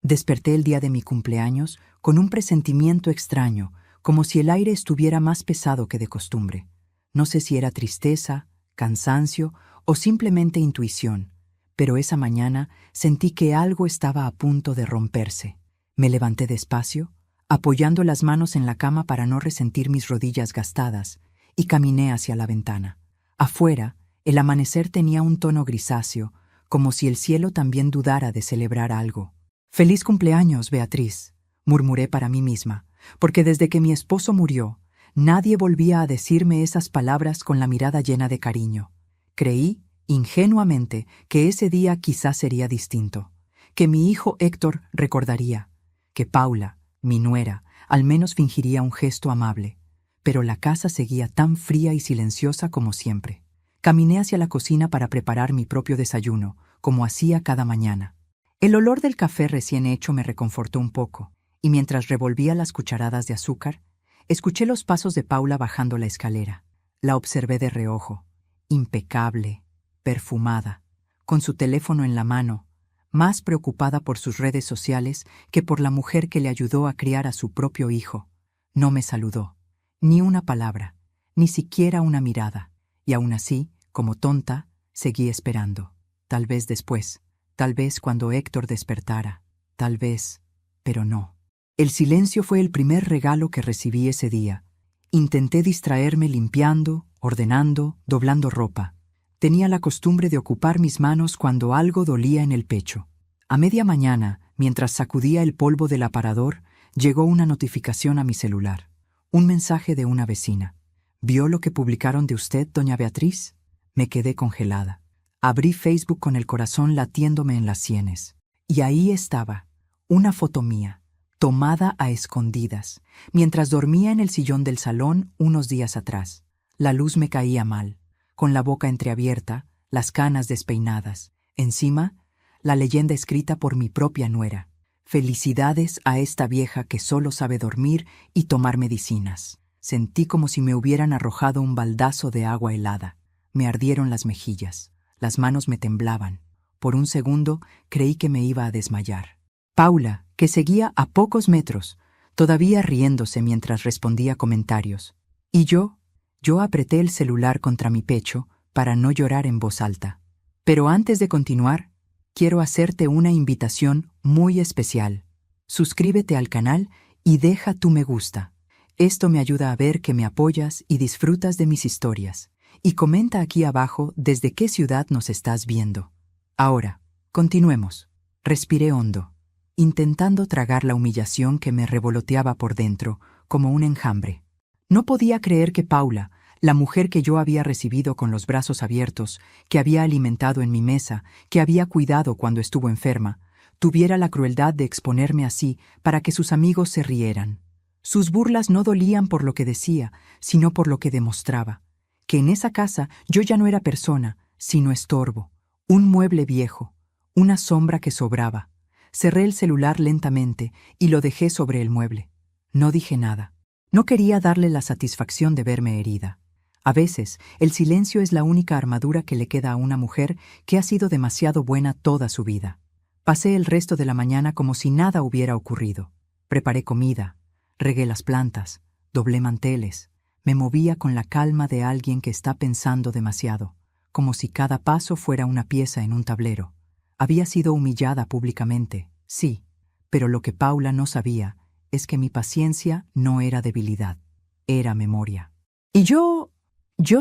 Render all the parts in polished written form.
Desperté el día de mi cumpleaños con un presentimiento extraño, como si el aire estuviera más pesado que de costumbre. No sé si era tristeza, cansancio o simplemente intuición, pero esa mañana sentí que algo estaba a punto de romperse. Me levanté despacio, apoyando las manos en la cama para no resentir mis rodillas gastadas, y caminé hacia la ventana. Afuera, el amanecer tenía un tono grisáceo, como si el cielo también dudara de celebrar algo. «Feliz cumpleaños, Beatriz», murmuré para mí misma, porque desde que mi esposo murió, nadie volvía a decirme esas palabras con la mirada llena de cariño. Creí, ingenuamente, que ese día quizás sería distinto, que mi hijo Héctor recordaría, que Paula, mi nuera, al menos fingiría un gesto amable. Pero la casa seguía tan fría y silenciosa como siempre. Caminé hacia la cocina para preparar mi propio desayuno, como hacía cada mañana. El olor del café recién hecho me reconfortó un poco, y mientras revolvía las cucharadas de azúcar, escuché los pasos de Paula bajando la escalera. La observé de reojo, impecable, perfumada, con su teléfono en la mano, más preocupada por sus redes sociales que por la mujer que le ayudó a criar a su propio hijo. No me saludó, ni una palabra, ni siquiera una mirada, y aún así, como tonta, seguí esperando. Tal vez después, tal vez cuando Héctor despertara, tal vez, pero no. El silencio fue el primer regalo que recibí ese día. Intenté distraerme limpiando, ordenando, doblando ropa. Tenía la costumbre de ocupar mis manos cuando algo dolía en el pecho. A media mañana, mientras sacudía el polvo del aparador, llegó una notificación a mi celular. Un mensaje de una vecina. «¿Vio lo que publicaron de usted, doña Beatriz?» Me quedé congelada. Abrí Facebook con el corazón latiéndome en las sienes. Y ahí estaba, una foto mía, tomada a escondidas, mientras dormía en el sillón del salón unos días atrás. La luz me caía mal, con la boca entreabierta, las canas despeinadas. Encima, la leyenda escrita por mi propia nuera. «Felicidades a esta vieja que solo sabe dormir y tomar medicinas». Sentí como si me hubieran arrojado un baldazo de agua helada. Me ardieron las mejillas, las manos me temblaban. Por un segundo creí que me iba a desmayar. Paula, que seguía a pocos metros, todavía riéndose mientras respondía comentarios. Y yo apreté el celular contra mi pecho para no llorar en voz alta. Pero antes de continuar, quiero hacerte una invitación muy especial. Suscríbete al canal y deja tu me gusta. Esto me ayuda a ver que me apoyas y disfrutas de mis historias. Y comenta aquí abajo desde qué ciudad nos estás viendo. Ahora, continuemos. Respiré hondo, intentando tragar la humillación que me revoloteaba por dentro como un enjambre. No podía creer que Paula, la mujer que yo había recibido con los brazos abiertos, que había alimentado en mi mesa, que había cuidado cuando estuvo enferma, tuviera la crueldad de exponerme así para que sus amigos se rieran. Sus burlas no dolían por lo que decía, sino por lo que demostraba. Que en esa casa yo ya no era persona, sino estorbo, un mueble viejo, una sombra que sobraba. Cerré el celular lentamente y lo dejé sobre el mueble. No dije nada. No quería darle la satisfacción de verme herida. A veces, el silencio es la única armadura que le queda a una mujer que ha sido demasiado buena toda su vida. Pasé el resto de la mañana como si nada hubiera ocurrido. Preparé comida, regué las plantas, doblé manteles. Me movía con la calma de alguien que está pensando demasiado, como si cada paso fuera una pieza en un tablero. Había sido humillada públicamente, sí, pero lo que Paula no sabía es que mi paciencia no era debilidad, era memoria. Y yo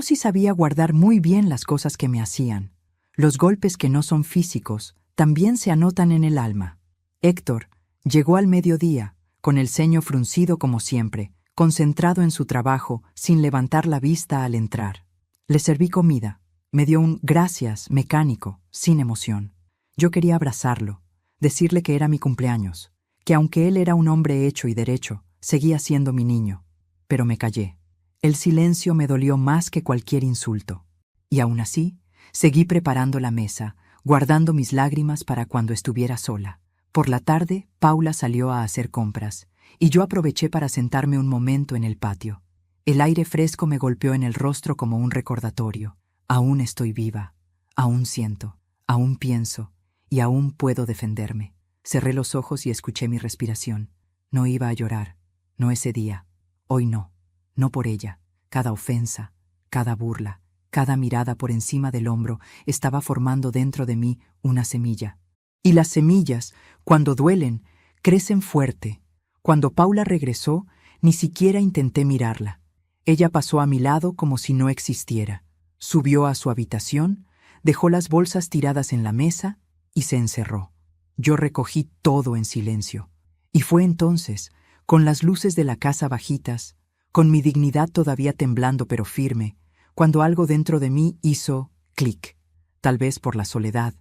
sí sabía guardar muy bien las cosas que me hacían. Los golpes que no son físicos también se anotan en el alma. Héctor llegó al mediodía, con el ceño fruncido como siempre, concentrado en su trabajo, sin levantar la vista al entrar. Le serví comida. Me dio un gracias mecánico, sin emoción. Yo quería abrazarlo, decirle que era mi cumpleaños, que aunque él era un hombre hecho y derecho, seguía siendo mi niño. Pero me callé. El silencio me dolió más que cualquier insulto. Y aún así, seguí preparando la mesa, guardando mis lágrimas para cuando estuviera sola. Por la tarde, Paula salió a hacer compras, y yo aproveché para sentarme un momento en el patio. El aire fresco me golpeó en el rostro como un recordatorio. Aún estoy viva, aún siento, aún pienso, y aún puedo defenderme. Cerré los ojos y escuché mi respiración. No iba a llorar, no ese día. Hoy no, no por ella. Cada ofensa, cada burla, cada mirada por encima del hombro estaba formando dentro de mí una semilla. Y las semillas, cuando duelen, crecen fuerte. Cuando Paula regresó, ni siquiera intenté mirarla. Ella pasó a mi lado como si no existiera. Subió a su habitación, dejó las bolsas tiradas en la mesa y se encerró. Yo recogí todo en silencio. Y fue entonces, con las luces de la casa bajitas, con mi dignidad todavía temblando pero firme, cuando algo dentro de mí hizo clic. Tal vez por la soledad,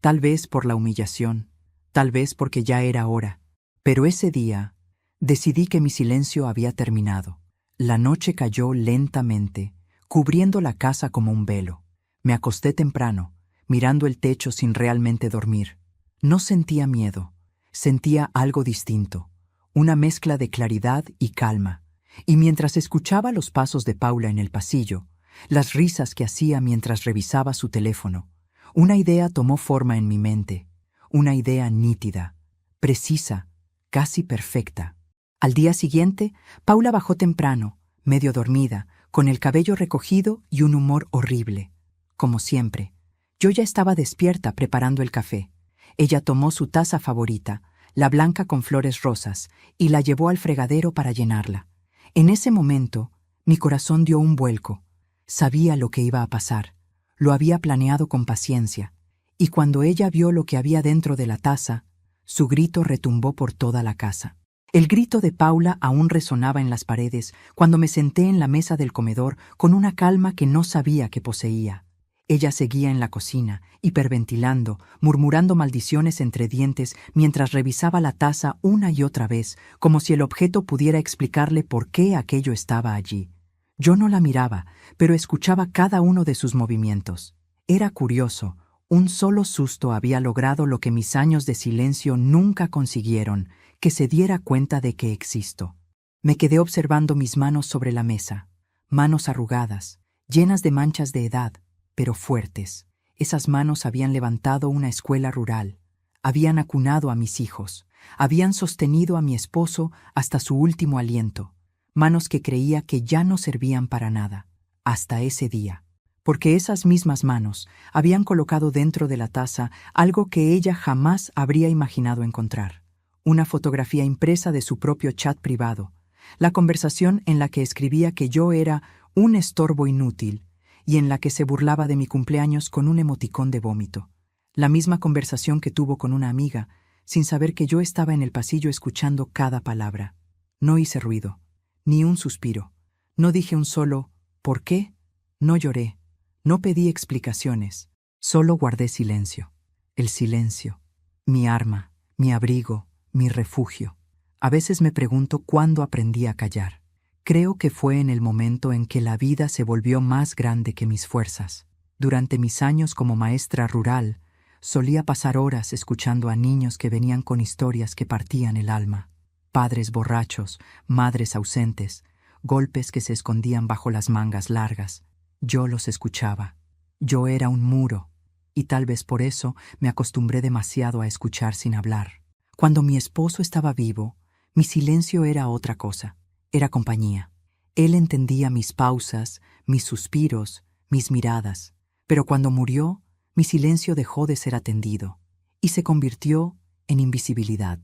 tal vez por la humillación, tal vez porque ya era hora. Pero ese día decidí que mi silencio había terminado. La noche cayó lentamente, cubriendo la casa como un velo. Me acosté temprano, mirando el techo sin realmente dormir. No sentía miedo, sentía algo distinto, una mezcla de claridad y calma. Y mientras escuchaba los pasos de Paula en el pasillo, las risas que hacía mientras revisaba su teléfono, una idea tomó forma en mi mente, una idea nítida, precisa, casi perfecta. Al día siguiente, Paula bajó temprano, medio dormida, con el cabello recogido y un humor horrible. Como siempre, yo ya estaba despierta preparando el café. Ella tomó su taza favorita, la blanca con flores rosas, y la llevó al fregadero para llenarla. En ese momento, mi corazón dio un vuelco. Sabía lo que iba a pasar. Lo había planeado con paciencia. Y cuando ella vio lo que había dentro de la taza, su grito retumbó por toda la casa. El grito de Paula aún resonaba en las paredes cuando me senté en la mesa del comedor con una calma que no sabía que poseía. Ella seguía en la cocina, hiperventilando, murmurando maldiciones entre dientes mientras revisaba la taza una y otra vez, como si el objeto pudiera explicarle por qué aquello estaba allí. Yo no la miraba, pero escuchaba cada uno de sus movimientos. Era curioso, un solo susto había logrado lo que mis años de silencio nunca consiguieron, que se diera cuenta de que existo. Me quedé observando mis manos sobre la mesa, manos arrugadas, llenas de manchas de edad, pero fuertes. Esas manos habían levantado una escuela rural, habían acunado a mis hijos, habían sostenido a mi esposo hasta su último aliento, manos que creía que ya no servían para nada, hasta ese día. Porque esas mismas manos habían colocado dentro de la taza algo que ella jamás habría imaginado encontrar. Una fotografía impresa de su propio chat privado, la conversación en la que escribía que yo era un estorbo inútil, y en la que se burlaba de mi cumpleaños con un emoticón de vómito. La misma conversación que tuvo con una amiga, sin saber que yo estaba en el pasillo escuchando cada palabra. No hice ruido, ni un suspiro. No dije un solo ¿por qué? No lloré, no pedí explicaciones. Solo guardé silencio. El silencio, mi arma, mi abrigo, mi refugio. A veces me pregunto cuándo aprendí a callar. Creo que fue en el momento en que la vida se volvió más grande que mis fuerzas. Durante mis años como maestra rural, solía pasar horas escuchando a niños que venían con historias que partían el alma. Padres borrachos, madres ausentes, golpes que se escondían bajo las mangas largas. Yo los escuchaba. Yo era un muro, y tal vez por eso me acostumbré demasiado a escuchar sin hablar. Cuando mi esposo estaba vivo, mi silencio era otra cosa. Era compañía. Él entendía mis pausas, mis suspiros, mis miradas. Pero cuando murió, mi silencio dejó de ser atendido y se convirtió en invisibilidad.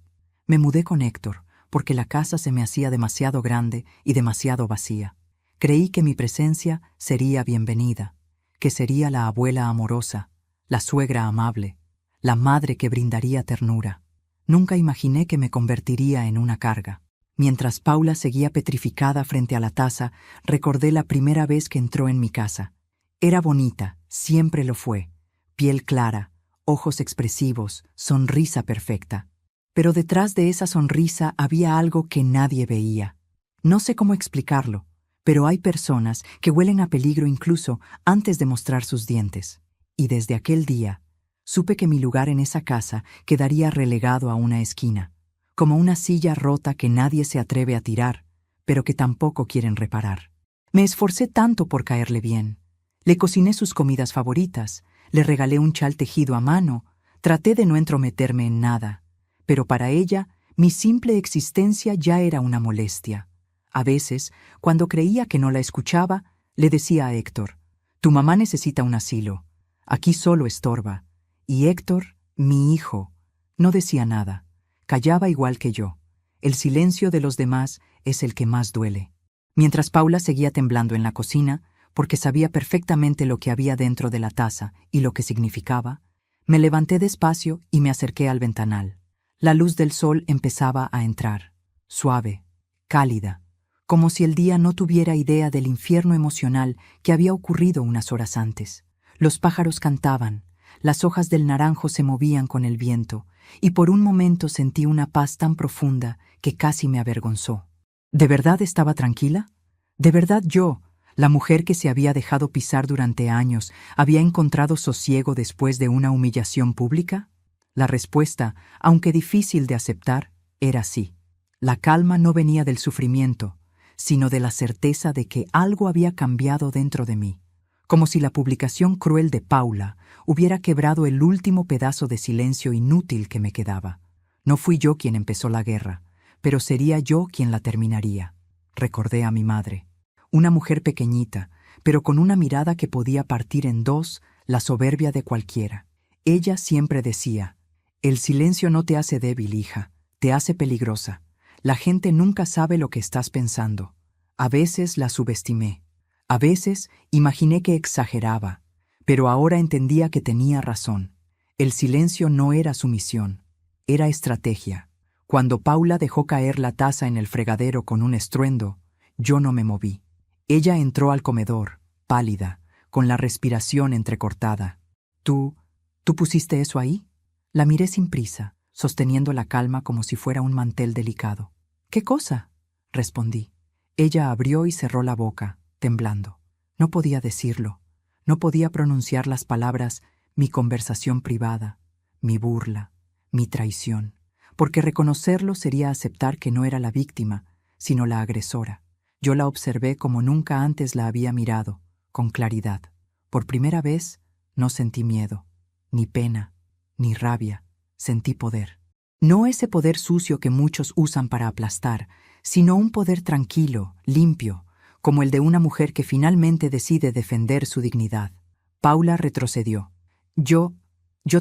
Me mudé con Héctor porque la casa se me hacía demasiado grande y demasiado vacía. Creí que mi presencia sería bienvenida, que sería la abuela amorosa, la suegra amable, la madre que brindaría ternura. Nunca imaginé que me convertiría en una carga. Mientras Paula seguía petrificada frente a la taza, recordé la primera vez que entró en mi casa. Era bonita, siempre lo fue. Piel clara, ojos expresivos, sonrisa perfecta. Pero detrás de esa sonrisa había algo que nadie veía. No sé cómo explicarlo, pero hay personas que huelen a peligro incluso antes de mostrar sus dientes. Y desde aquel día, supe que mi lugar en esa casa quedaría relegado a una esquina, como una silla rota que nadie se atreve a tirar, pero que tampoco quieren reparar. Me esforcé tanto por caerle bien. Le cociné sus comidas favoritas, le regalé un chal tejido a mano, traté de no entrometerme en nada, pero para ella mi simple existencia ya era una molestia. A veces, cuando creía que no la escuchaba, le decía a Héctor: «Tu mamá necesita un asilo. Aquí solo estorba». Y Héctor, mi hijo, no decía nada. Callaba igual que yo. El silencio de los demás es el que más duele. Mientras Paula seguía temblando en la cocina, porque sabía perfectamente lo que había dentro de la taza y lo que significaba, me levanté despacio y me acerqué al ventanal. La luz del sol empezaba a entrar, suave, cálida, como si el día no tuviera idea del infierno emocional que había ocurrido unas horas antes. Los pájaros cantaban, las hojas del naranjo se movían con el viento, y por un momento sentí una paz tan profunda que casi me avergonzó. ¿De verdad estaba tranquila? ¿De verdad yo, la mujer que se había dejado pisar durante años, había encontrado sosiego después de una humillación pública? La respuesta, aunque difícil de aceptar, era sí. La calma no venía del sufrimiento, sino de la certeza de que algo había cambiado dentro de mí, como si la publicación cruel de Paula hubiera quebrado el último pedazo de silencio inútil que me quedaba. No fui yo quien empezó la guerra, pero sería yo quien la terminaría. Recordé a mi madre, una mujer pequeñita, pero con una mirada que podía partir en dos la soberbia de cualquiera. Ella siempre decía: «El silencio no te hace débil, hija, te hace peligrosa. La gente nunca sabe lo que estás pensando». A veces la subestimé, a veces imaginé que exageraba, pero ahora entendía que tenía razón. El silencio no era sumisión, era estrategia. Cuando Paula dejó caer la taza en el fregadero con un estruendo, yo no me moví. Ella entró al comedor, pálida, con la respiración entrecortada. ¿Tú pusiste eso ahí?» La miré sin prisa, sosteniendo la calma como si fuera un mantel delicado. «¿Qué cosa?», respondí. Ella abrió y cerró la boca, temblando. No podía decirlo. No podía pronunciar las palabras «mi conversación privada», «mi burla», «mi traición», porque reconocerlo sería aceptar que no era la víctima, sino la agresora. Yo la observé como nunca antes la había mirado, con claridad. Por primera vez no sentí miedo, ni pena, ni rabia. Sentí poder. No ese poder sucio que muchos usan para aplastar, sino un poder tranquilo, limpio, como el de una mujer que finalmente decide defender su dignidad. Paula retrocedió. Yo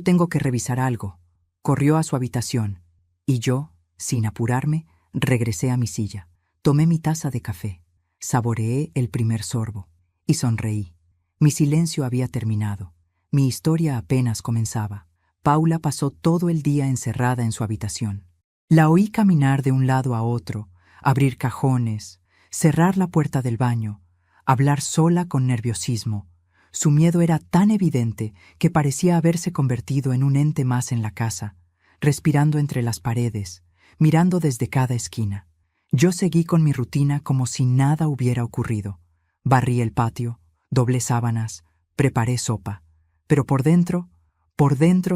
tengo que revisar algo». Corrió a su habitación, y yo, sin apurarme, regresé a mi silla. Tomé mi taza de café, saboreé el primer sorbo, y sonreí. Mi silencio había terminado. Mi historia apenas comenzaba. Paula pasó todo el día encerrada en su habitación. La oí caminar de un lado a otro, abrir cajones, cerrar la puerta del baño, hablar sola con nerviosismo. Su miedo era tan evidente que parecía haberse convertido en un ente más en la casa, respirando entre las paredes, mirando desde cada esquina. Yo seguí con mi rutina como si nada hubiera ocurrido. Barrí el patio, doblé sábanas, preparé sopa, pero por dentro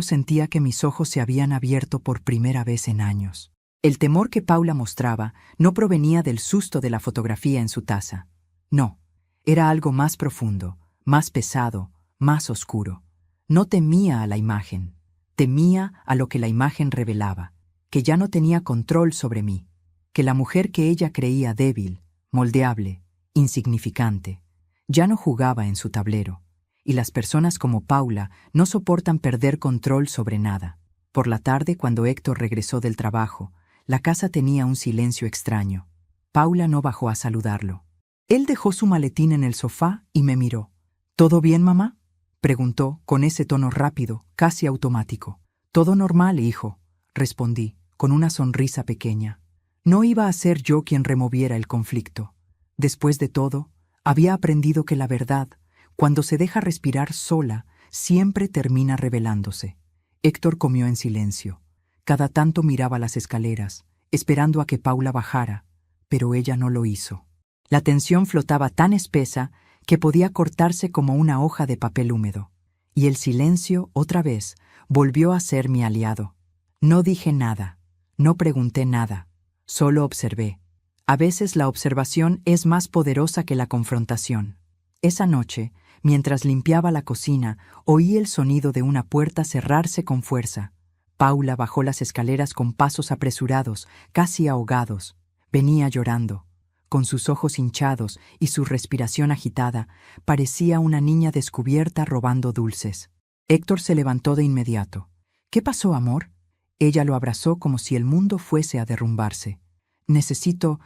sentía que mis ojos se habían abierto por primera vez en años. El temor que Paula mostraba no provenía del susto de la fotografía en su taza. No, era algo más profundo, más pesado, más oscuro. No temía a la imagen, temía a lo que la imagen revelaba, que ya no tenía control sobre mí, que la mujer que ella creía débil, moldeable, insignificante, ya no jugaba en su tablero, y las personas como Paula no soportan perder control sobre nada. Por la tarde, cuando Héctor regresó del trabajo, la casa tenía un silencio extraño. Paula no bajó a saludarlo. Él dejó su maletín en el sofá y me miró. «¿Todo bien, mamá?», preguntó con ese tono rápido, casi automático. «Todo normal, hijo», respondí, con una sonrisa pequeña. No iba a ser yo quien removiera el conflicto. Después de todo, había aprendido que la verdad, cuando se deja respirar sola, siempre termina revelándose. Héctor comió en silencio. Cada tanto miraba las escaleras, esperando a que Paula bajara, pero ella no lo hizo. La tensión flotaba tan espesa que podía cortarse como una hoja de papel húmedo. Y el silencio, otra vez, volvió a ser mi aliado. No dije nada, no pregunté nada, solo observé. A veces la observación es más poderosa que la confrontación. Esa noche, mientras limpiaba la cocina, oí el sonido de una puerta cerrarse con fuerza. Paula bajó las escaleras con pasos apresurados, casi ahogados. Venía llorando. Con sus ojos hinchados y su respiración agitada, parecía una niña descubierta robando dulces. Héctor se levantó de inmediato. «¿Qué pasó, amor?» Ella lo abrazó como si el mundo fuese a derrumbarse. «Necesito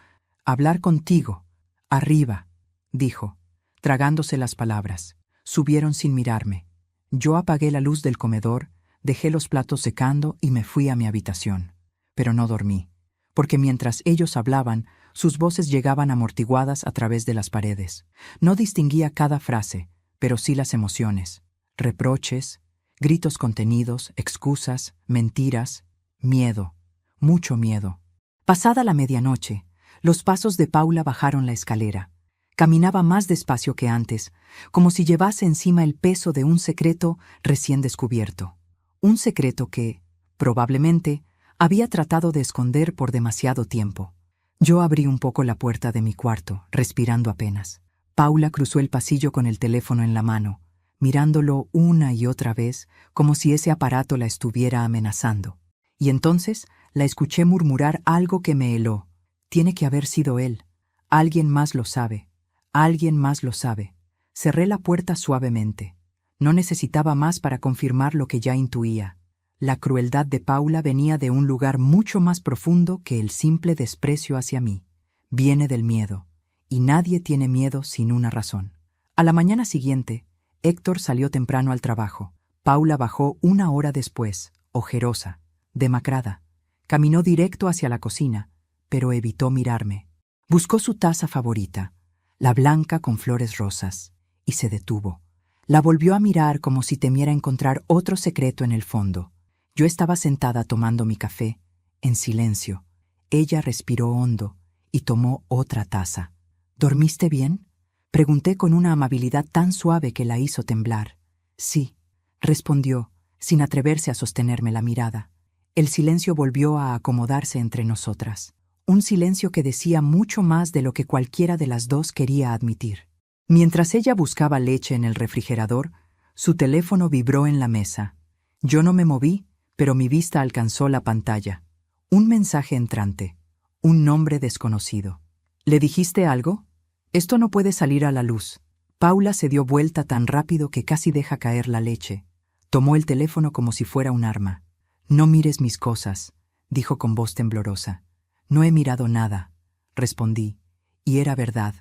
hablar contigo. Arriba», dijo, tragándose las palabras. Subieron sin mirarme. Yo apagué la luz del comedor, dejé los platos secando y me fui a mi habitación. Pero no dormí, porque mientras ellos hablaban, sus voces llegaban amortiguadas a través de las paredes. No distinguía cada frase, pero sí las emociones. Reproches, gritos contenidos, excusas, mentiras, miedo, mucho miedo. Pasada la medianoche, los pasos de Paula bajaron la escalera. Caminaba más despacio que antes, como si llevase encima el peso de un secreto recién descubierto. Un secreto que, probablemente, había tratado de esconder por demasiado tiempo. Yo abrí un poco la puerta de mi cuarto, respirando apenas. Paula cruzó el pasillo con el teléfono en la mano, mirándolo una y otra vez como si ese aparato la estuviera amenazando. Y entonces la escuché murmurar algo que me heló. «Tiene que haber sido él. Alguien más lo sabe. Alguien más lo sabe». Cerré la puerta suavemente. No necesitaba más para confirmar lo que ya intuía. La crueldad de Paula venía de un lugar mucho más profundo que el simple desprecio hacia mí. Viene del miedo, y nadie tiene miedo sin una razón. A la mañana siguiente, Héctor salió temprano al trabajo. Paula bajó una hora después, ojerosa, demacrada. Caminó directo hacia la cocina, pero evitó mirarme. Buscó su taza favorita, la blanca con flores rosas, y se detuvo. La volvió a mirar como si temiera encontrar otro secreto en el fondo. Yo estaba sentada tomando mi café, en silencio. Ella respiró hondo y tomó otra taza. «¿Dormiste bien?», pregunté con una amabilidad tan suave que la hizo temblar. «Sí», respondió, sin atreverse a sostenerme la mirada. El silencio volvió a acomodarse entre nosotras. Un silencio que decía mucho más de lo que cualquiera de las dos quería admitir. Mientras ella buscaba leche en el refrigerador, su teléfono vibró en la mesa. Yo no me moví, pero mi vista alcanzó la pantalla. Un mensaje entrante. Un nombre desconocido. «¿Le dijiste algo? Esto no puede salir a la luz». Paula se dio vuelta tan rápido que casi deja caer la leche. Tomó el teléfono como si fuera un arma. «No mires mis cosas», dijo con voz temblorosa. «No he mirado nada», respondí. Y era verdad.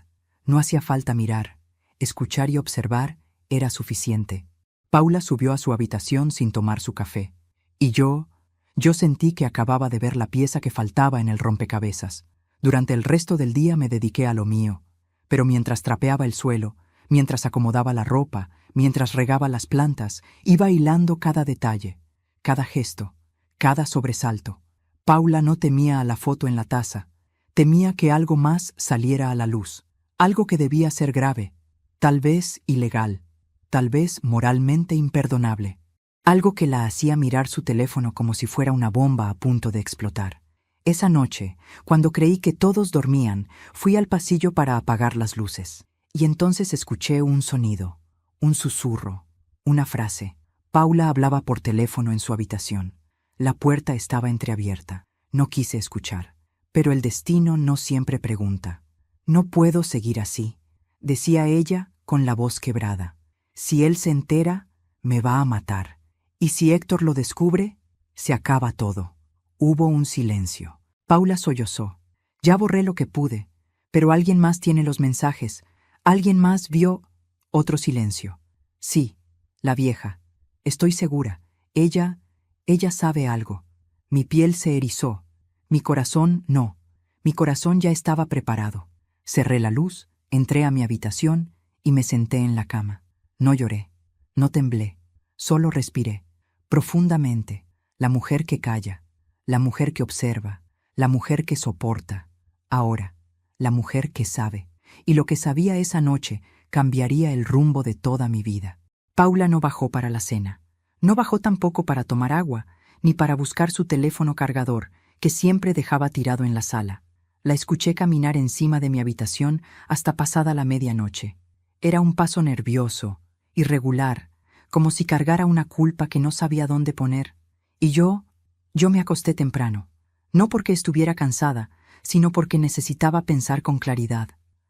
No hacía falta mirar. Escuchar y observar era suficiente. Paula subió a su habitación sin tomar su café. Y yo sentí que acababa de ver la pieza que faltaba en el rompecabezas. Durante el resto del día me dediqué a lo mío. Pero mientras trapeaba el suelo, mientras acomodaba la ropa, mientras regaba las plantas, iba hilando cada detalle, cada gesto, cada sobresalto. Paula no temía a la foto en la taza. Temía que algo más saliera a la luz. Algo que debía ser grave, tal vez ilegal, tal vez moralmente imperdonable. Algo que la hacía mirar su teléfono como si fuera una bomba a punto de explotar. Esa noche, cuando creí que todos dormían, fui al pasillo para apagar las luces. Y entonces escuché un sonido, un susurro, una frase. Paula hablaba por teléfono en su habitación. La puerta estaba entreabierta. No quise escuchar. Pero el destino no siempre pregunta. «No puedo seguir así», decía ella con la voz quebrada. «Si él se entera, me va a matar. Y si Héctor lo descubre, se acaba todo». Hubo un silencio. Paula sollozó. «Ya borré lo que pude, pero alguien más tiene los mensajes. Alguien más vio...». Otro silencio. «Sí, la vieja. Estoy segura. Ella sabe algo». Mi piel se erizó. Mi corazón no. Mi corazón ya estaba preparado. Cerré la luz, entré a mi habitación y me senté en la cama. No lloré, no temblé, solo respiré. Profundamente, la mujer que calla, la mujer que observa, la mujer que soporta. Ahora, la mujer que sabe. Y lo que sabía esa noche cambiaría el rumbo de toda mi vida. Paula no bajó para la cena. No bajó tampoco para tomar agua, ni para buscar su teléfono cargador, que siempre dejaba tirado en la sala. La escuché caminar encima de mi habitación hasta pasada la medianoche. Era un paso nervioso, irregular, como si cargara una culpa que no sabía dónde poner. Y yo Yo me acosté temprano, no porque estuviera cansada, sino porque necesitaba pensar con claridad.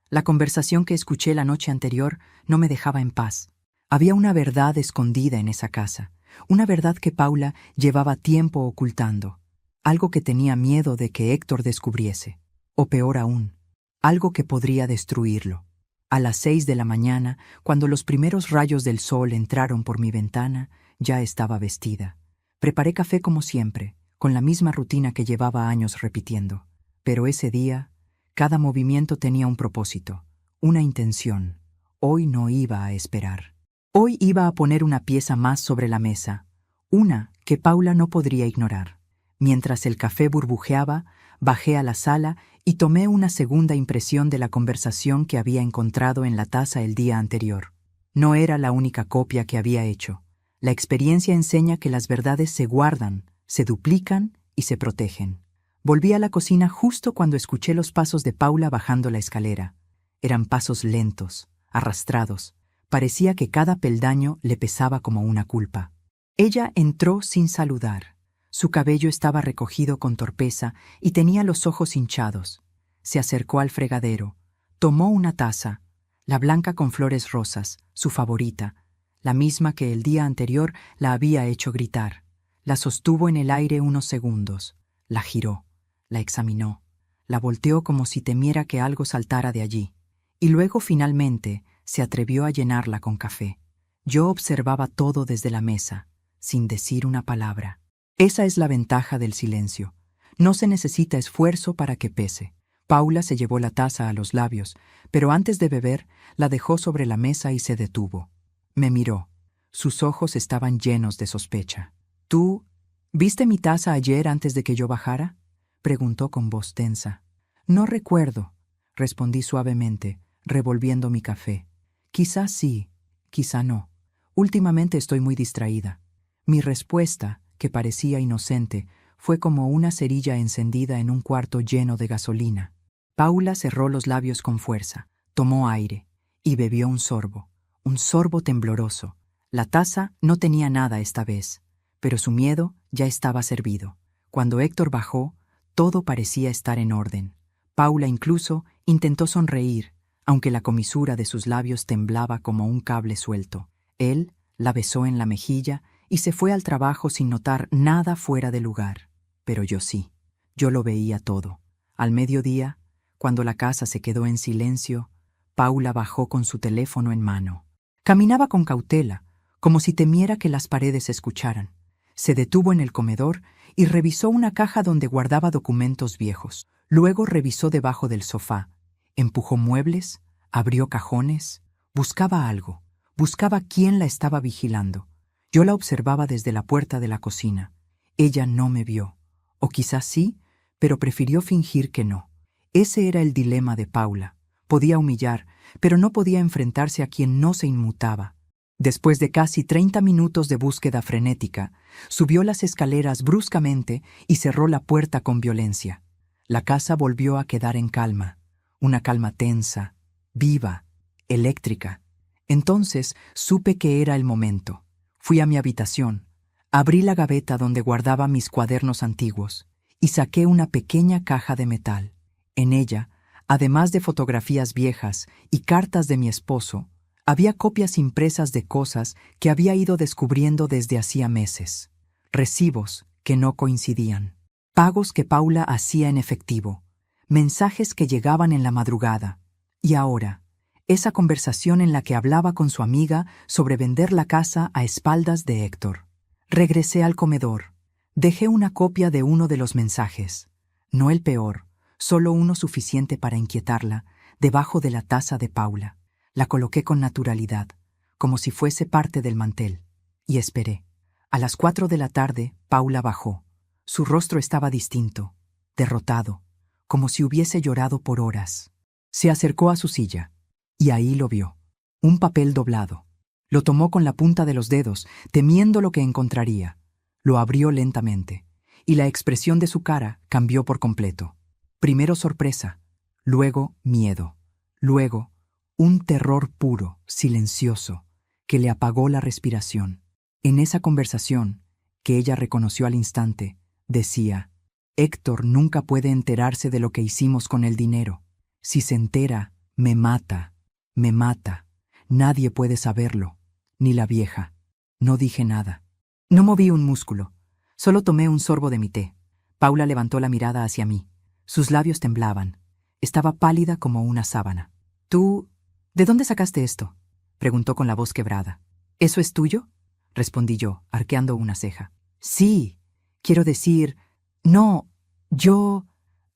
La conversación que escuché la noche anterior no me dejaba en paz. Había una verdad escondida en esa casa, una verdad que Paula llevaba tiempo ocultando, algo que tenía miedo de que Héctor descubriese, o peor aún, algo que podría destruirlo. A las 6 de la mañana, cuando los primeros rayos del sol entraron por mi ventana, ya estaba vestida. Preparé café como siempre, con la misma rutina que llevaba años repitiendo. Pero ese día, cada movimiento tenía un propósito, una intención. Hoy no iba a esperar. Hoy iba a poner una pieza más sobre la mesa, una que Paula no podría ignorar. Mientras el café burbujeaba, bajé a la sala y tomé una segunda impresión de la conversación que había encontrado en la taza el día anterior. No era la única copia que había hecho. La experiencia enseña que las verdades se guardan, se duplican y se protegen. Volví a la cocina justo cuando escuché los pasos de Paula bajando la escalera. Eran pasos lentos, arrastrados. Parecía que cada peldaño le pesaba como una culpa. Ella entró sin saludar. Su cabello estaba recogido con torpeza y tenía los ojos hinchados. Se acercó al fregadero, tomó una taza, la blanca con flores rosas, su favorita, la misma que el día anterior la había hecho gritar. La sostuvo en el aire unos segundos, la giró, la examinó, la volteó como si temiera que algo saltara de allí, y luego finalmente se atrevió a llenarla con café. Yo observaba todo desde la mesa, sin decir una palabra. Esa es la ventaja del silencio. No se necesita esfuerzo para que pese. Paula se llevó la taza a los labios, pero antes de beber, la dejó sobre la mesa y se detuvo. Me miró. Sus ojos estaban llenos de sospecha. ¿Tú viste mi taza ayer antes de que yo bajara?, preguntó con voz tensa. No recuerdo, respondí suavemente, revolviendo mi café. Quizá sí, quizá no. Últimamente estoy muy distraída. Mi respuesta, que parecía inocente, fue como una cerilla encendida en un cuarto lleno de gasolina. Paula cerró los labios con fuerza, tomó aire y bebió un sorbo tembloroso. La taza no tenía nada esta vez, pero su miedo ya estaba servido. Cuando Héctor bajó, todo parecía estar en orden. Paula incluso intentó sonreír, aunque la comisura de sus labios temblaba como un cable suelto. Él la besó en la mejilla y se fue al trabajo sin notar nada fuera de lugar. Pero yo sí, yo lo veía todo. Al mediodía, cuando la casa se quedó en silencio, Paula bajó con su teléfono en mano. Caminaba con cautela, como si temiera que las paredes escucharan. Se detuvo en el comedor y revisó una caja donde guardaba documentos viejos. Luego revisó debajo del sofá, empujó muebles, abrió cajones, buscaba algo, buscaba quién la estaba vigilando. Yo la observaba desde la puerta de la cocina. Ella no me vio, o quizás sí, pero prefirió fingir que no. Ese era el dilema de Paula. Podía humillar, pero no podía enfrentarse a quien no se inmutaba. Después de casi 30 minutos de búsqueda frenética, subió las escaleras bruscamente y cerró la puerta con violencia. La casa volvió a quedar en calma, una calma tensa, viva, eléctrica. Entonces supe que era el momento. Fui a mi habitación, abrí la gaveta donde guardaba mis cuadernos antiguos y saqué una pequeña caja de metal. En ella, además de fotografías viejas y cartas de mi esposo, había copias impresas de cosas que había ido descubriendo desde hacía meses. Recibos que no coincidían. Pagos que Paula hacía en efectivo. Mensajes que llegaban en la madrugada. Y ahora, esa conversación en la que hablaba con su amiga sobre vender la casa a espaldas de Héctor. Regresé al comedor. Dejé una copia de uno de los mensajes. No el peor, solo uno suficiente para inquietarla, debajo de la taza de Paula. La coloqué con naturalidad, como si fuese parte del mantel, y esperé. A las 4 de la tarde, Paula bajó. Su rostro estaba distinto, derrotado, como si hubiese llorado por horas. Se acercó a su silla, y ahí lo vio. Un papel doblado. Lo tomó con la punta de los dedos, temiendo lo que encontraría. Lo abrió lentamente, y la expresión de su cara cambió por completo. Primero sorpresa, luego miedo, luego un terror puro, silencioso, que le apagó la respiración. En esa conversación, que ella reconoció al instante, decía. Héctor nunca puede enterarse de lo que hicimos con el dinero. Si se entera, me mata, me mata. Nadie puede saberlo, ni la vieja. No dije nada. No moví un músculo. Solo tomé un sorbo de mi té. Paula levantó la mirada hacia mí. Sus labios temblaban. Estaba pálida como una sábana. ¿Tú? ¿De dónde sacaste esto?, preguntó con la voz quebrada. ¿Eso es tuyo?, respondí yo, arqueando una ceja. Sí, quiero decir... No, yo...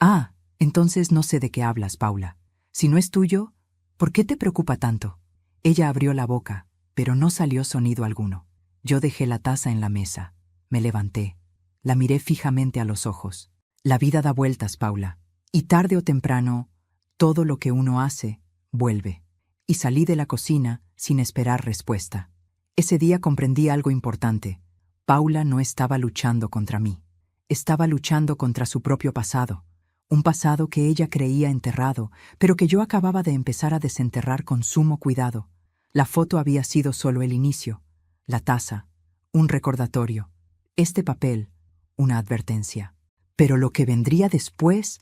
Ah, entonces no sé de qué hablas, Paula. Si no es tuyo, ¿por qué te preocupa tanto? Ella abrió la boca, pero no salió sonido alguno. Yo dejé la taza en la mesa. Me levanté. La miré fijamente a los ojos. La vida da vueltas, Paula. Y tarde o temprano, todo lo que uno hace, vuelve. Y salí de la cocina sin esperar respuesta. Ese día comprendí algo importante. Paula no estaba luchando contra mí. Estaba luchando contra su propio pasado. Un pasado que ella creía enterrado, pero que yo acababa de empezar a desenterrar con sumo cuidado. La foto había sido solo el inicio. La taza, un recordatorio. Este papel, una advertencia. Pero lo que vendría después,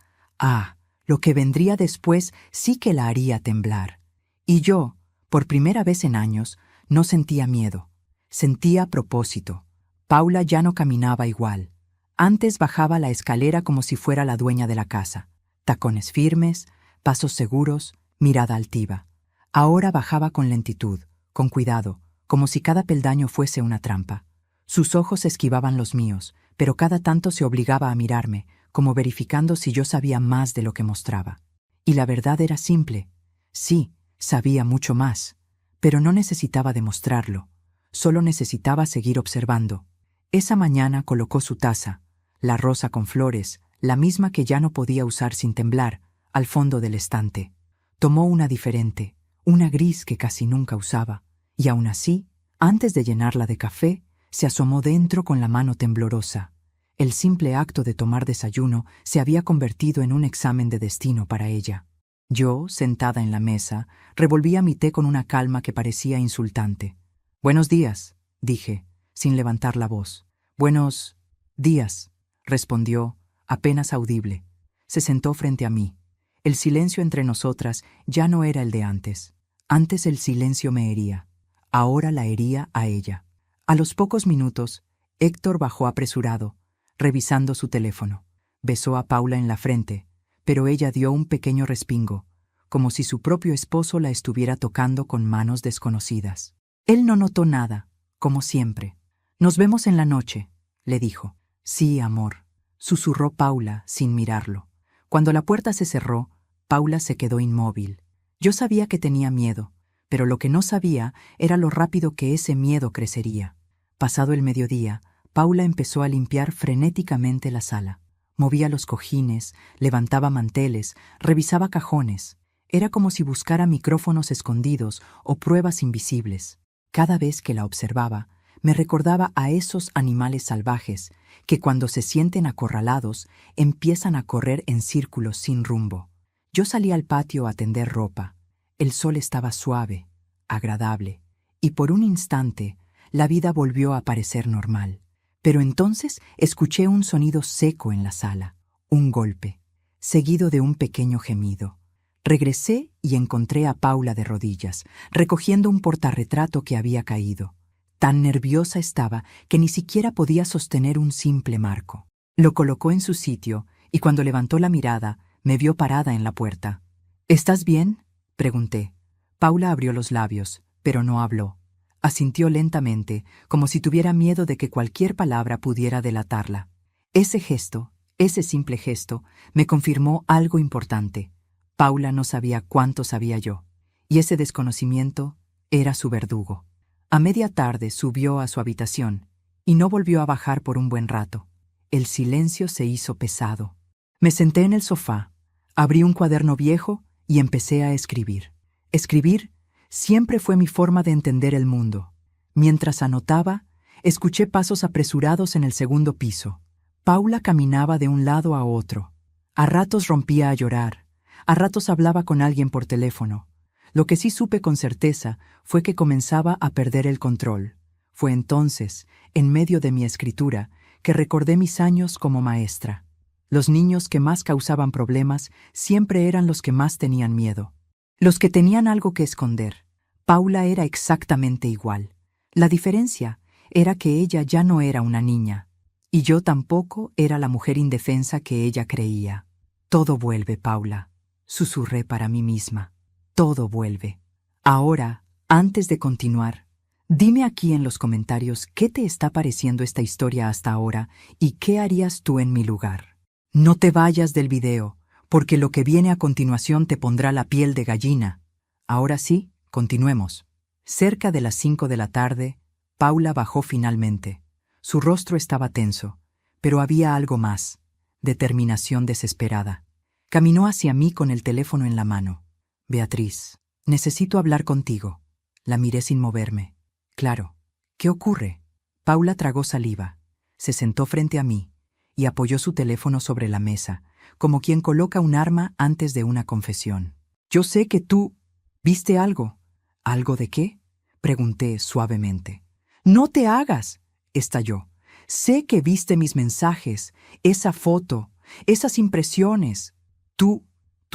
lo que vendría después sí que la haría temblar. Y yo, por primera vez en años, no sentía miedo. Sentía propósito. Paula ya no caminaba igual. Antes bajaba la escalera como si fuera la dueña de la casa. Tacones firmes, pasos seguros, mirada altiva. Ahora bajaba con lentitud, con cuidado, como si cada peldaño fuese una trampa. Sus ojos esquivaban los míos, pero cada tanto se obligaba a mirarme, como verificando si yo sabía más de lo que mostraba. Y la verdad era simple. Sí, sabía mucho más, pero no necesitaba demostrarlo. Solo necesitaba seguir observando. Esa mañana colocó su taza, la rosa con flores, la misma que ya no podía usar sin temblar, al fondo del estante. Tomó una diferente, una gris que casi nunca usaba, y aún así, antes de llenarla de café, se asomó dentro con la mano temblorosa. El simple acto de tomar desayuno se había convertido en un examen de destino para ella. Yo, sentada en la mesa, revolvía mi té con una calma que parecía insultante. «Buenos días», dije, sin levantar la voz. «Buenos días», respondió, apenas audible. Se sentó frente a mí. El silencio entre nosotras ya no era el de antes. Antes el silencio me hería. Ahora la hería a ella. A los pocos minutos, Héctor bajó apresurado, revisando su teléfono. Besó a Paula en la frente, pero ella dio un pequeño respingo, como si su propio esposo la estuviera tocando con manos desconocidas. Él no notó nada, como siempre. «Nos vemos en la noche», le dijo. «Sí, amor», susurró Paula sin mirarlo. Cuando la puerta se cerró, Paula se quedó inmóvil. Yo sabía que tenía miedo, pero lo que no sabía era lo rápido que ese miedo crecería. Pasado el mediodía, Paula empezó a limpiar frenéticamente la sala. Movía los cojines, levantaba manteles, revisaba cajones. Era como si buscara micrófonos escondidos o pruebas invisibles. Cada vez que la observaba, me recordaba a esos animales salvajes que cuando se sienten acorralados empiezan a correr en círculos sin rumbo. Yo salí al patio a tender ropa. El sol estaba suave, agradable, y por un instante la vida volvió a parecer normal. Pero entonces escuché un sonido seco en la sala, un golpe, seguido de un pequeño gemido. Regresé y encontré a Paula de rodillas, recogiendo un portarretrato que había caído. Tan nerviosa estaba que ni siquiera podía sostener un simple marco. Lo colocó en su sitio y cuando levantó la mirada, me vio parada en la puerta. «¿Estás bien?», pregunté. Paula abrió los labios, pero no habló. Asintió lentamente, como si tuviera miedo de que cualquier palabra pudiera delatarla. Ese gesto, ese simple gesto, me confirmó algo importante. Paula no sabía cuánto sabía yo, y ese desconocimiento era su verdugo. A media tarde subió a su habitación y no volvió a bajar por un buen rato. El silencio se hizo pesado. Me senté en el sofá, abrí un cuaderno viejo y empecé a escribir. Escribir siempre fue mi forma de entender el mundo. Mientras anotaba, escuché pasos apresurados en el segundo piso. Paula caminaba de un lado a otro. A ratos rompía a llorar, a ratos hablaba con alguien por teléfono. Lo que sí supe con certeza fue que comenzaba a perder el control. Fue entonces, en medio de mi escritura, que recordé mis años como maestra. Los niños que más causaban problemas siempre eran los que más tenían miedo. Los que tenían algo que esconder. Paula era exactamente igual. La diferencia era que ella ya no era una niña. Y yo tampoco era la mujer indefensa que ella creía. Todo vuelve, Paula, susurré para mí misma. Todo vuelve. Ahora, antes de continuar, dime aquí en los comentarios qué te está pareciendo esta historia hasta ahora y qué harías tú en mi lugar. No te vayas del video, porque lo que viene a continuación te pondrá la piel de gallina. Ahora sí, continuemos. Cerca de las 5 de la tarde, Paula bajó finalmente. Su rostro estaba tenso, pero había algo más, determinación desesperada. Caminó hacia mí con el teléfono en la mano. Beatriz, necesito hablar contigo. La miré sin moverme. Claro. ¿Qué ocurre? Paula tragó saliva, se sentó frente a mí y apoyó su teléfono sobre la mesa, como quien coloca un arma antes de una confesión. Yo sé que tú... ¿Viste algo? ¿Algo de qué? Pregunté suavemente. No te hagas, estalló. Sé que viste mis mensajes, esa foto, esas impresiones. Tú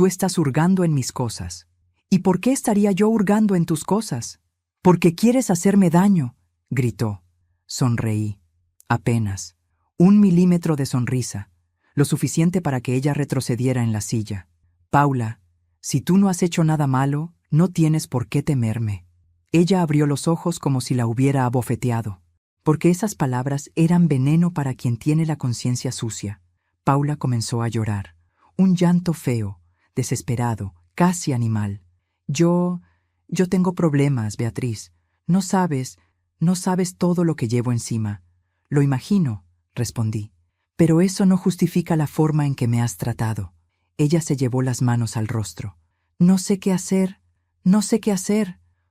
estás hurgando en mis cosas. ¿Y por qué estaría yo hurgando en tus cosas? Porque quieres hacerme daño, gritó. Sonreí. Apenas. 1 milímetro de sonrisa, lo suficiente para que ella retrocediera en la silla. Paula, si tú no has hecho nada malo, no tienes por qué temerme. Ella abrió los ojos como si la hubiera abofeteado, porque esas palabras eran veneno para quien tiene la conciencia sucia. Paula comenzó a llorar, un llanto feo, desesperado, casi animal. Yo tengo problemas, Beatriz. No sabes todo lo que llevo encima. Lo imagino, respondí. Pero eso no justifica la forma en que me has tratado. Ella se llevó las manos al rostro. No sé qué hacer.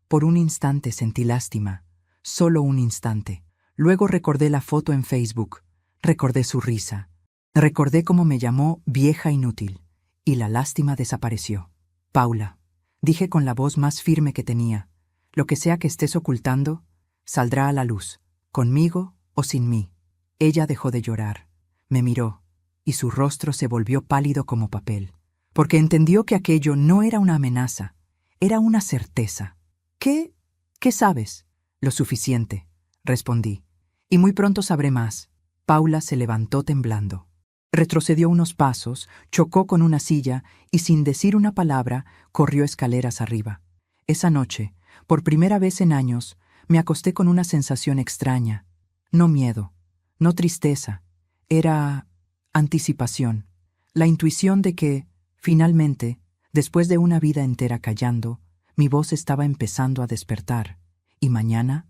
Por un instante sentí lástima. Solo un instante. Luego recordé la foto en Facebook. Recordé su risa. Recordé cómo me llamó vieja inútil. Y la lástima desapareció. Paula, dije con la voz más firme que tenía, lo que sea que estés ocultando, saldrá a la luz, conmigo o sin mí. Ella dejó de llorar, me miró, y su rostro se volvió pálido como papel, porque entendió que aquello no era una amenaza, era una certeza. ¿Qué sabes? Lo suficiente, respondí, y muy pronto sabré más. Paula se levantó temblando. Retrocedió unos pasos, chocó con una silla y sin decir una palabra, corrió escaleras arriba. Esa noche, por primera vez en años, me acosté con una sensación extraña. No miedo, no tristeza, era anticipación. La intuición de que, finalmente, después de una vida entera callando, mi voz estaba empezando a despertar. Y mañana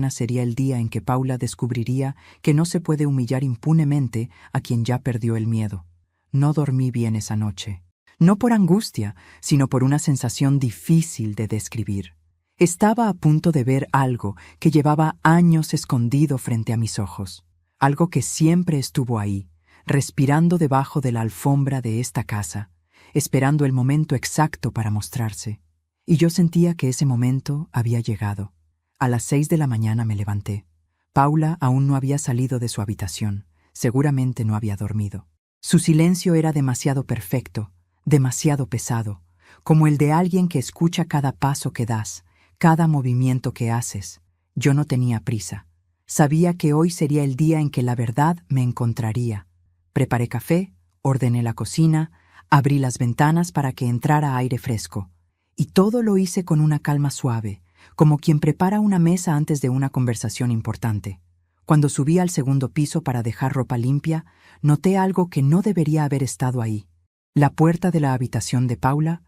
sería el día en que Paula descubriría que no se puede humillar impunemente a quien ya perdió el miedo. No dormí bien esa noche. No por angustia, sino por una sensación difícil de describir. Estaba a punto de ver algo que llevaba años escondido frente a mis ojos. Algo que siempre estuvo ahí, respirando debajo de la alfombra de esta casa, esperando el momento exacto para mostrarse. Y yo sentía que ese momento había llegado. A las 6 de la mañana me levanté. Paula aún no había salido de su habitación. Seguramente no había dormido. Su silencio era demasiado perfecto, demasiado pesado, como el de alguien que escucha cada paso que das, cada movimiento que haces. Yo no tenía prisa. Sabía que hoy sería el día en que la verdad me encontraría. Preparé café, ordené la cocina, abrí las ventanas para que entrara aire fresco. Y todo lo hice con una calma suave, como quien prepara una mesa antes de una conversación importante. Cuando subí al segundo piso para dejar ropa limpia, noté algo que no debería haber estado ahí. La puerta de la habitación de Paula,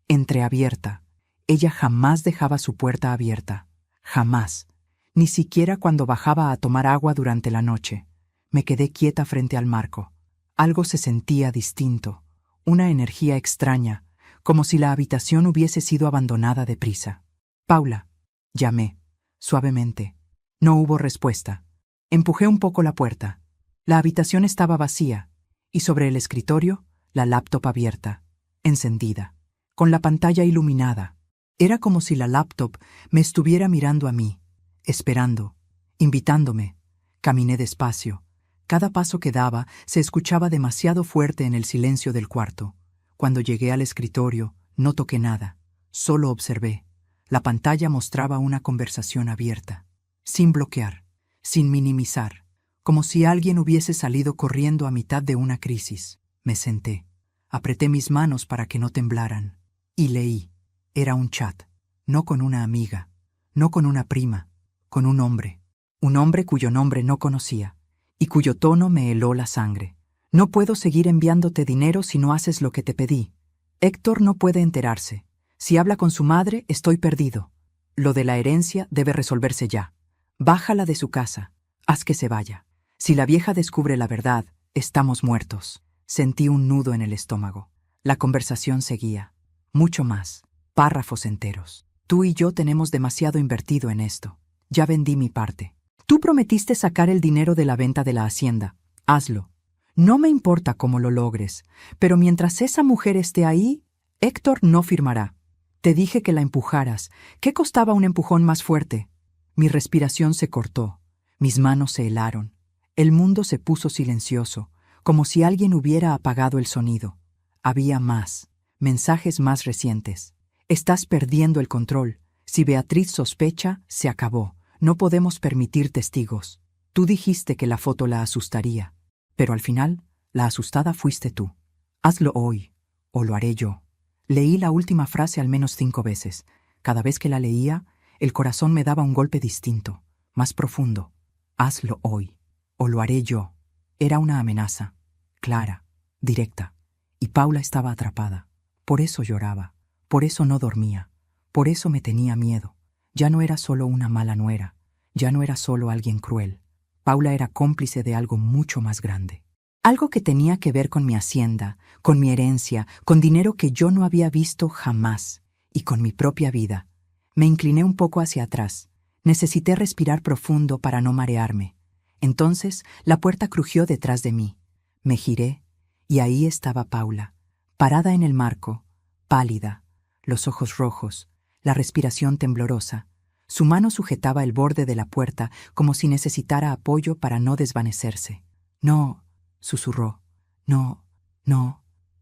entreabierta. Ella jamás dejaba su puerta abierta. Jamás. Ni siquiera cuando bajaba a tomar agua durante la noche. Me quedé quieta frente al marco. Algo se sentía distinto. Una energía extraña, como si la habitación hubiese sido abandonada deprisa. Paula, llamé, suavemente. No hubo respuesta. Empujé un poco la puerta. La habitación estaba vacía, y sobre el escritorio, la laptop abierta, encendida, con la pantalla iluminada. Era como si la laptop me estuviera mirando a mí, esperando, invitándome. Caminé despacio, Cada paso que daba se escuchaba demasiado fuerte en el silencio del cuarto. Cuando llegué al escritorio, no toqué nada, solo observé. La pantalla mostraba una conversación abierta, sin bloquear, sin minimizar, como si alguien hubiese salido corriendo a mitad de una crisis. Me senté, apreté mis manos para que no temblaran, y leí. Era un chat, no con una amiga, no con una prima, con un hombre cuyo nombre no conocía, y cuyo tono me heló la sangre. No puedo seguir enviándote dinero si no haces lo que te pedí. Héctor no puede enterarse. Si habla con su madre, estoy perdido. Lo de la herencia debe resolverse ya. Bájala de su casa. Haz que se vaya. Si la vieja descubre la verdad, estamos muertos. Sentí un nudo en el estómago. La conversación seguía. Mucho más. Párrafos enteros. Tú y yo tenemos demasiado invertido en esto. Ya vendí mi parte. Tú prometiste sacar el dinero de la venta de la hacienda. Hazlo. No me importa cómo lo logres, pero mientras esa mujer esté ahí, Héctor no firmará. Te dije que la empujaras. ¿Qué costaba un empujón más fuerte? Mi respiración se cortó. Mis manos se helaron. El mundo se puso silencioso, como si alguien hubiera apagado el sonido. Había más, mensajes más recientes. Estás perdiendo el control. Si Beatriz sospecha, se acabó. No podemos permitir testigos. Tú dijiste que la foto la asustaría, pero al final, la asustada fuiste tú. Hazlo hoy, o lo haré yo. Leí la última frase al menos 5 veces. Cada vez que la leía, el corazón me daba un golpe distinto, más profundo. Hazlo hoy, o lo haré yo. Era una amenaza, clara, directa, y Paula estaba atrapada. Por eso lloraba, por eso no dormía, por eso me tenía miedo. Ya no era solo una mala nuera, ya no era solo alguien cruel. Paula era cómplice de algo mucho más grande. Algo que tenía que ver con mi hacienda, con mi herencia, con dinero que yo no había visto jamás, y con mi propia vida. Me incliné un poco hacia atrás. Necesité respirar profundo para no marearme. Entonces la puerta crujió detrás de mí. Me giré, y ahí estaba Paula, parada en el marco, pálida, los ojos rojos, la respiración temblorosa. Su mano sujetaba el borde de la puerta como si necesitara apoyo para no desvanecerse. No, susurró. No,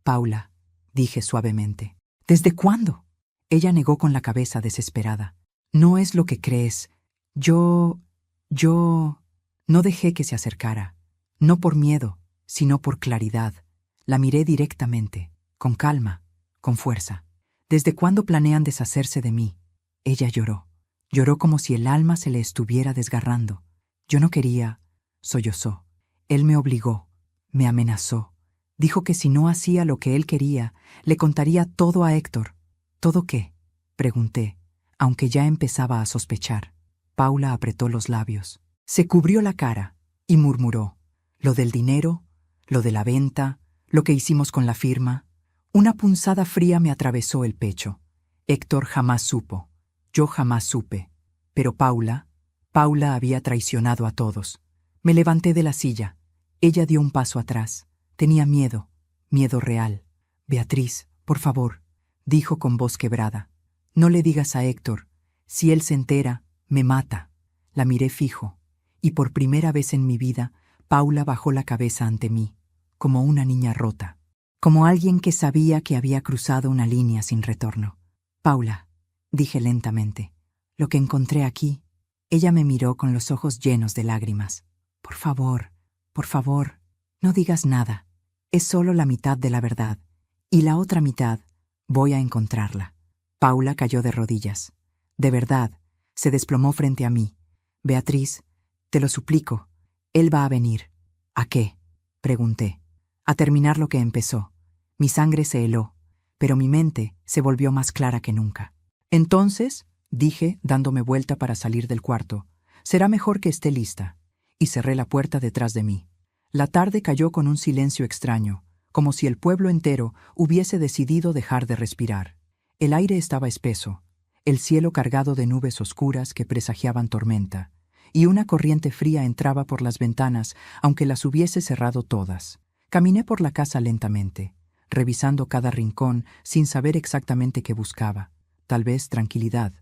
Paula, dije suavemente. ¿Desde cuándo? Ella negó con la cabeza desesperada. No es lo que crees. Yo... No dejé que se acercara. No por miedo, sino por claridad. La miré directamente, con calma, con fuerza. ¿Desde cuándo planean deshacerse de mí? Ella lloró. Lloró como si el alma se le estuviera desgarrando. Yo no quería, sollozó. Él me obligó, me amenazó. Dijo que si no hacía lo que él quería, le contaría todo a Héctor. ¿Todo qué? Pregunté, aunque ya empezaba a sospechar. Paula apretó los labios. Se cubrió la cara y murmuró. Lo del dinero, lo de la venta, lo que hicimos con la firma. Una punzada fría me atravesó el pecho. Héctor jamás supo. Yo jamás supe. Pero Paula había traicionado a todos. Me levanté de la silla. Ella dio un paso atrás. Tenía miedo, miedo real. Beatriz, por favor, dijo con voz quebrada. No le digas a Héctor. Si él se entera, me mata. La miré fijo, y por primera vez en mi vida, Paula bajó la cabeza ante mí, como una niña rota, como alguien que sabía que había cruzado una línea sin retorno. Paula, dije lentamente, lo que encontré aquí. Ella me miró con los ojos llenos de lágrimas. Por favor, no digas nada. Es solo la mitad de la verdad, y la otra mitad voy a encontrarla. Paula cayó de rodillas. De verdad, se desplomó frente a mí. Beatriz, te lo suplico, él va a venir. ¿A qué? Pregunté. A terminar lo que empezó. Mi sangre se heló, pero mi mente se volvió más clara que nunca. Entonces, dije, dándome vuelta para salir del cuarto, será mejor que esté lista. Y cerré la puerta detrás de mí. La tarde cayó con un silencio extraño, como si el pueblo entero hubiese decidido dejar de respirar. El aire estaba espeso, el cielo cargado de nubes oscuras que presagiaban tormenta, y una corriente fría entraba por las ventanas, aunque las hubiese cerrado todas. Caminé por la casa lentamente, revisando cada rincón sin saber exactamente qué buscaba. Tal vez tranquilidad,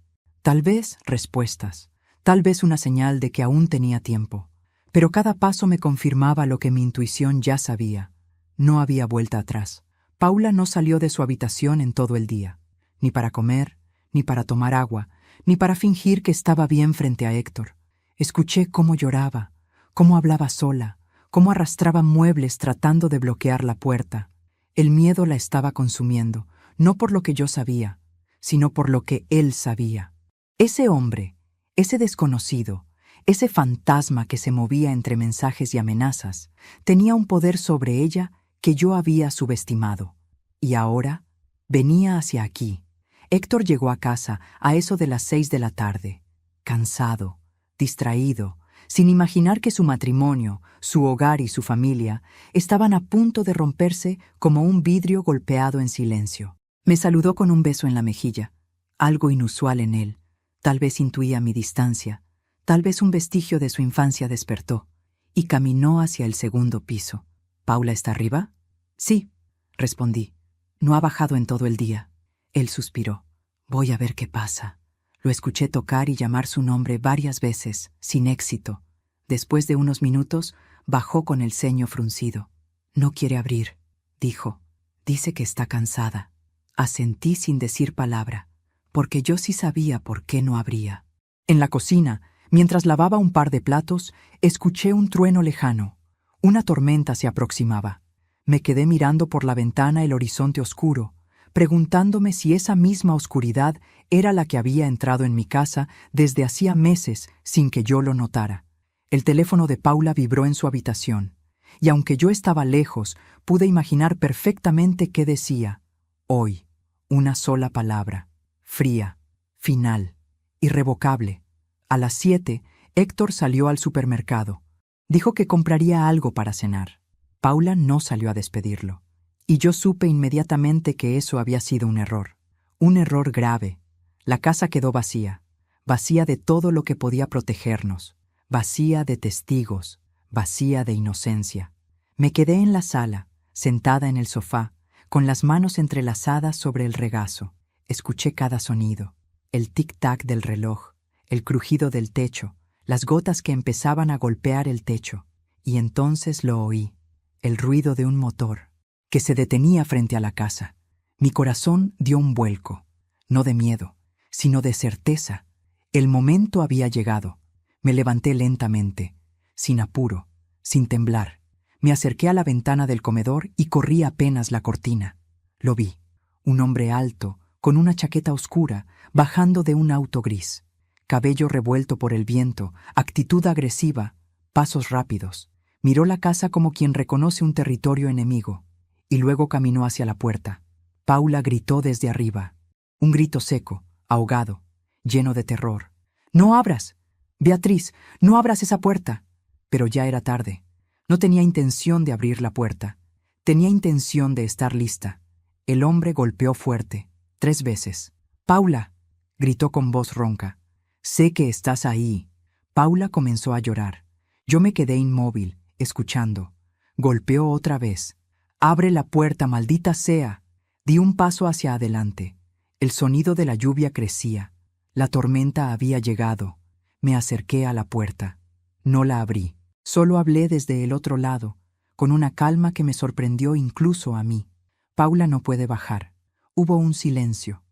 tal vez respuestas, tal vez una señal de que aún tenía tiempo. Pero cada paso me confirmaba lo que mi intuición ya sabía. No había vuelta atrás. Paula no salió de su habitación en todo el día, ni para comer, ni para tomar agua, ni para fingir que estaba bien frente a Héctor. Escuché cómo lloraba, cómo hablaba sola, cómo arrastraba muebles tratando de bloquear la puerta. El miedo la estaba consumiendo, no por lo que yo sabía, sino por lo que él sabía. Ese hombre, ese desconocido, ese fantasma que se movía entre mensajes y amenazas, tenía un poder sobre ella que yo había subestimado. Y ahora venía hacia aquí. Héctor llegó a casa a eso de las 6 de la tarde, cansado, distraído, sin imaginar que su matrimonio, su hogar y su familia estaban a punto de romperse como un vidrio golpeado en silencio. Me saludó con un beso en la mejilla, algo inusual en él. Tal vez intuía mi distancia, tal vez un vestigio de su infancia despertó, y caminó hacia el segundo piso. ¿Paula está arriba? Sí, respondí. No ha bajado en todo el día. Él suspiró. Voy a ver qué pasa. Lo escuché tocar y llamar su nombre varias veces, sin éxito. Después de unos minutos, bajó con el ceño fruncido. No quiere abrir, dijo. Dice que está cansada. Asentí sin decir palabra, porque yo sí sabía por qué no abría. En la cocina, mientras lavaba un par de platos, escuché un trueno lejano. Una tormenta se aproximaba. Me quedé mirando por la ventana el horizonte oscuro, preguntándome si esa misma oscuridad era la que había entrado en mi casa desde hacía meses sin que yo lo notara. El teléfono de Paula vibró en su habitación, y aunque yo estaba lejos, pude imaginar perfectamente qué decía. Hoy, una sola palabra, fría, final, irrevocable. A las 7, Héctor salió al supermercado. Dijo que compraría algo para cenar. Paula no salió a despedirlo, y yo supe inmediatamente que eso había sido un error grave. La casa quedó vacía, vacía de todo lo que podía protegernos, vacía de testigos, vacía de inocencia. Me quedé en la sala, sentada en el sofá, con las manos entrelazadas sobre el regazo. Escuché cada sonido, el tic-tac del reloj, el crujido del techo, las gotas que empezaban a golpear el techo, y entonces lo oí, el ruido de un motor, que se detenía frente a la casa. Mi corazón dio un vuelco, no de miedo, sino de certeza. El momento había llegado. Me levanté lentamente, sin apuro, sin temblar. Me acerqué a la ventana del comedor y corrí apenas la cortina. Lo vi, un hombre alto, con una chaqueta oscura, bajando de un auto gris. Cabello revuelto por el viento, actitud agresiva, pasos rápidos. Miró la casa como quien reconoce un territorio enemigo, y luego caminó hacia la puerta. Paula gritó desde arriba, un grito seco, ahogado, lleno de terror. «¡No abras! Beatriz, no abras esa puerta!». Pero ya era tarde. No tenía intención de abrir la puerta. Tenía intención de estar lista. El hombre golpeó fuerte, 3 veces. «¡Paula!», gritó con voz ronca. «Sé que estás ahí». Paula comenzó a llorar. Yo me quedé inmóvil, escuchando. Golpeó otra vez. «¡Abre la puerta, maldita sea!». Di un paso hacia adelante. El sonido de la lluvia crecía. La tormenta había llegado. Me acerqué a la puerta. No la abrí. Solo hablé desde el otro lado, con una calma que me sorprendió incluso a mí. «Paula no puede bajar». Hubo un silencio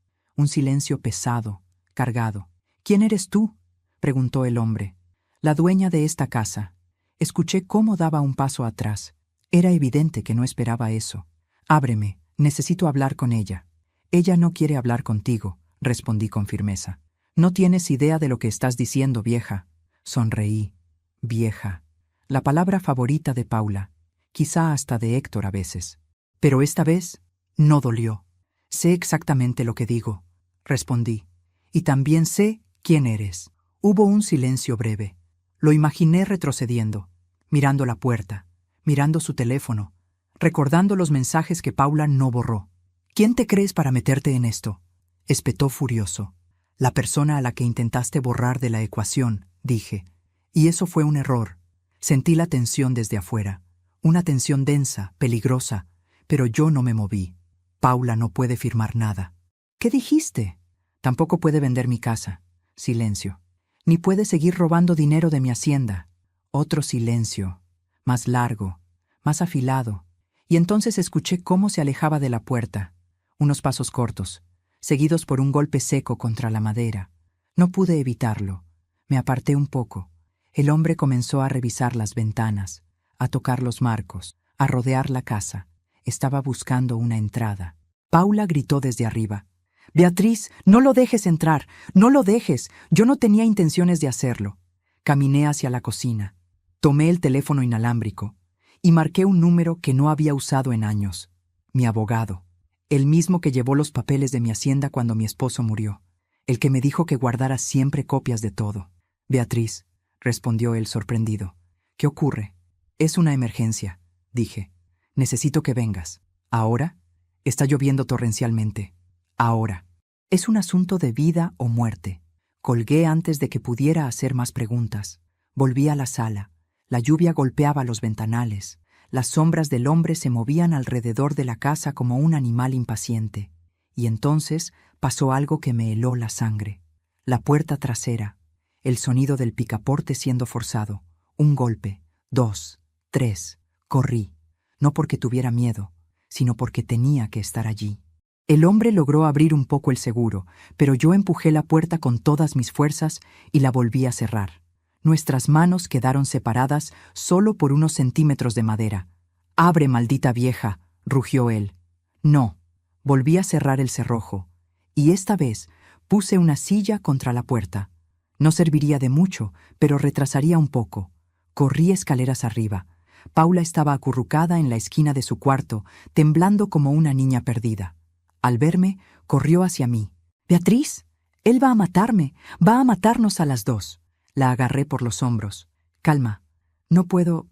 pesado, cargado. «¿Quién eres tú?», preguntó el hombre. «La dueña de esta casa». Escuché cómo daba un paso atrás. Era evidente que no esperaba eso. «Ábreme, necesito hablar con ella». «Ella no quiere hablar contigo», respondí con firmeza. «No tienes idea de lo que estás diciendo, vieja». Sonreí. Vieja. La palabra favorita de Paula, quizá hasta de Héctor a veces. Pero esta vez no dolió. «Sé exactamente lo que digo», respondí. «Y también sé quién eres». Hubo un silencio breve. Lo imaginé retrocediendo, mirando la puerta, mirando su teléfono, recordando los mensajes que Paula no borró. «¿Quién te crees para meterte en esto?», espetó furioso. «La persona a la que intentaste borrar de la ecuación», dije. «Y eso fue un error». Sentí la tensión desde afuera, una tensión densa, peligrosa, pero yo no me moví. «Paula no puede firmar nada». «¿Qué dijiste?». «Tampoco puede vender mi casa». Silencio. «Ni puede seguir robando dinero de mi hacienda». Otro silencio, más largo, más afilado, y entonces escuché cómo se alejaba de la puerta, unos pasos cortos, seguidos por un golpe seco contra la madera. No pude evitarlo. Me aparté un poco. El hombre comenzó a revisar las ventanas, a tocar los marcos, a rodear la casa. Estaba buscando una entrada. Paula gritó desde arriba. «Beatriz, no lo dejes entrar, no lo dejes. Yo no tenía intenciones de hacerlo». Caminé hacia la cocina. Tomé el teléfono inalámbrico y marqué un número que no había usado en años. Mi abogado, el mismo que llevó los papeles de mi hacienda cuando mi esposo murió, el que me dijo que guardara siempre copias de todo. «Beatriz», respondió él sorprendido. «¿Qué ocurre?» «Es una emergencia», dije. «Necesito que vengas». «¿Ahora?» «Está lloviendo torrencialmente». «Ahora». «Es un asunto de vida o muerte». Colgué antes de que pudiera hacer más preguntas. Volví a la sala. La lluvia golpeaba los ventanales. Las sombras del hombre se movían alrededor de la casa como un animal impaciente. Y entonces pasó algo que me heló la sangre. La puerta trasera, el sonido del picaporte siendo forzado, un golpe, 2, 3, corrí, no porque tuviera miedo, sino porque tenía que estar allí. El hombre logró abrir un poco el seguro, pero yo empujé la puerta con todas mis fuerzas y la volví a cerrar. Nuestras manos quedaron separadas solo por unos centímetros de madera. «¡Abre, maldita vieja!», rugió él. No, volví a cerrar el cerrojo, y esta vez puse una silla contra la puerta. No serviría de mucho, pero retrasaría un poco. Corrí escaleras arriba. Paula estaba acurrucada en la esquina de su cuarto, temblando como una niña perdida. Al verme, corrió hacia mí. «Beatriz, él va a matarme, va a matarnos a las dos». La agarré por los hombros. «Calma. No puedo.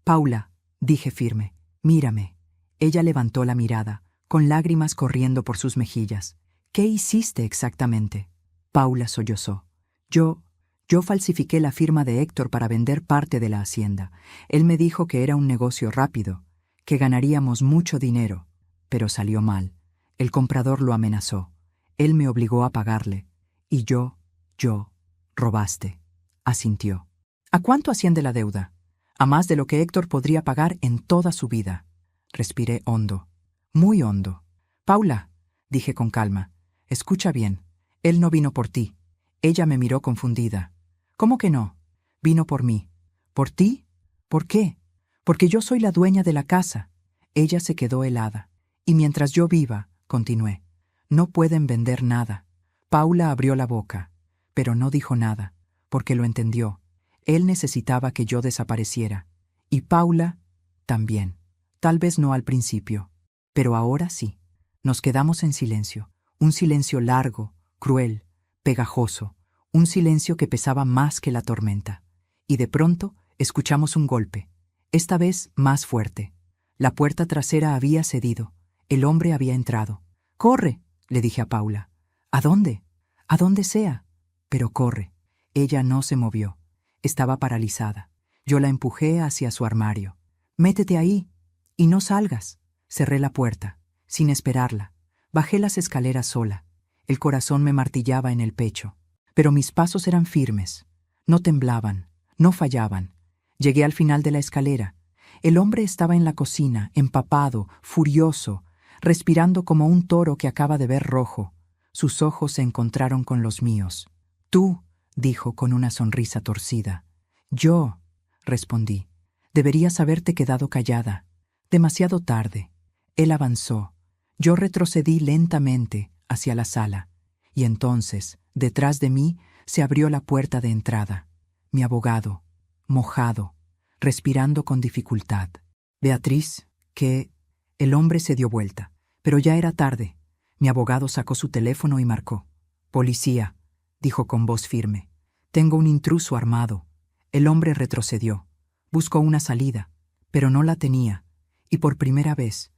Paula», dije firme. «Mírame». Ella levantó la mirada, con lágrimas corriendo por sus mejillas. «¿Qué hiciste exactamente?». Paula sollozó. Yo falsifiqué la firma de Héctor para vender parte de la hacienda. Él me dijo que era un negocio rápido, que ganaríamos mucho dinero, pero salió mal. El comprador lo amenazó. Él me obligó a pagarle. Y yo, robaste», asintió. «¿A cuánto asciende la deuda?» «A más de lo que Héctor podría pagar en toda su vida». Respiré hondo, muy hondo. «Paula», dije con calma, «escucha bien. Él no vino por ti». Ella me miró confundida. «¿Cómo que no?» «Vino por mí». «¿Por ti? ¿Por qué?» «Porque yo soy la dueña de la casa». Ella se quedó helada. «Y mientras yo viva», continué, «no pueden vender nada». Paula abrió la boca, pero no dijo nada, porque lo entendió. Él necesitaba que yo desapareciera. Y Paula también. Tal vez no al principio, pero ahora sí. Nos quedamos en silencio. Un silencio largo, cruel, pegajoso. Un silencio que pesaba más que la tormenta. Y de pronto escuchamos un golpe. Esta vez más fuerte. La puerta trasera había cedido. El hombre había entrado. «¡Corre!», le dije a Paula. «¿A dónde?» «A donde sea. Pero corre». Ella no se movió. Estaba paralizada. Yo la empujé hacia su armario. «Métete ahí y no salgas». Cerré la puerta, sin esperarla. Bajé las escaleras sola. El corazón me martillaba en el pecho. Pero mis pasos eran firmes. No temblaban, no fallaban. Llegué al final de la escalera. El hombre estaba en la cocina, empapado, furioso, respirando como un toro que acaba de ver rojo. Sus ojos se encontraron con los míos. «Tú», dijo con una sonrisa torcida. «Yo», respondí. «Deberías haberte quedado callada. Demasiado tarde». Él avanzó. Yo retrocedí lentamente hacia la sala. Y entonces, detrás de mí, se abrió la puerta de entrada. Mi abogado, mojado, respirando con dificultad. «Beatriz, ¿qué?» El hombre se dio vuelta, pero ya era tarde. Mi abogado sacó su teléfono y marcó. «Policía», dijo con voz firme. «Tengo un intruso armado». El hombre retrocedió. Buscó una salida, pero no la tenía. Y por primera vez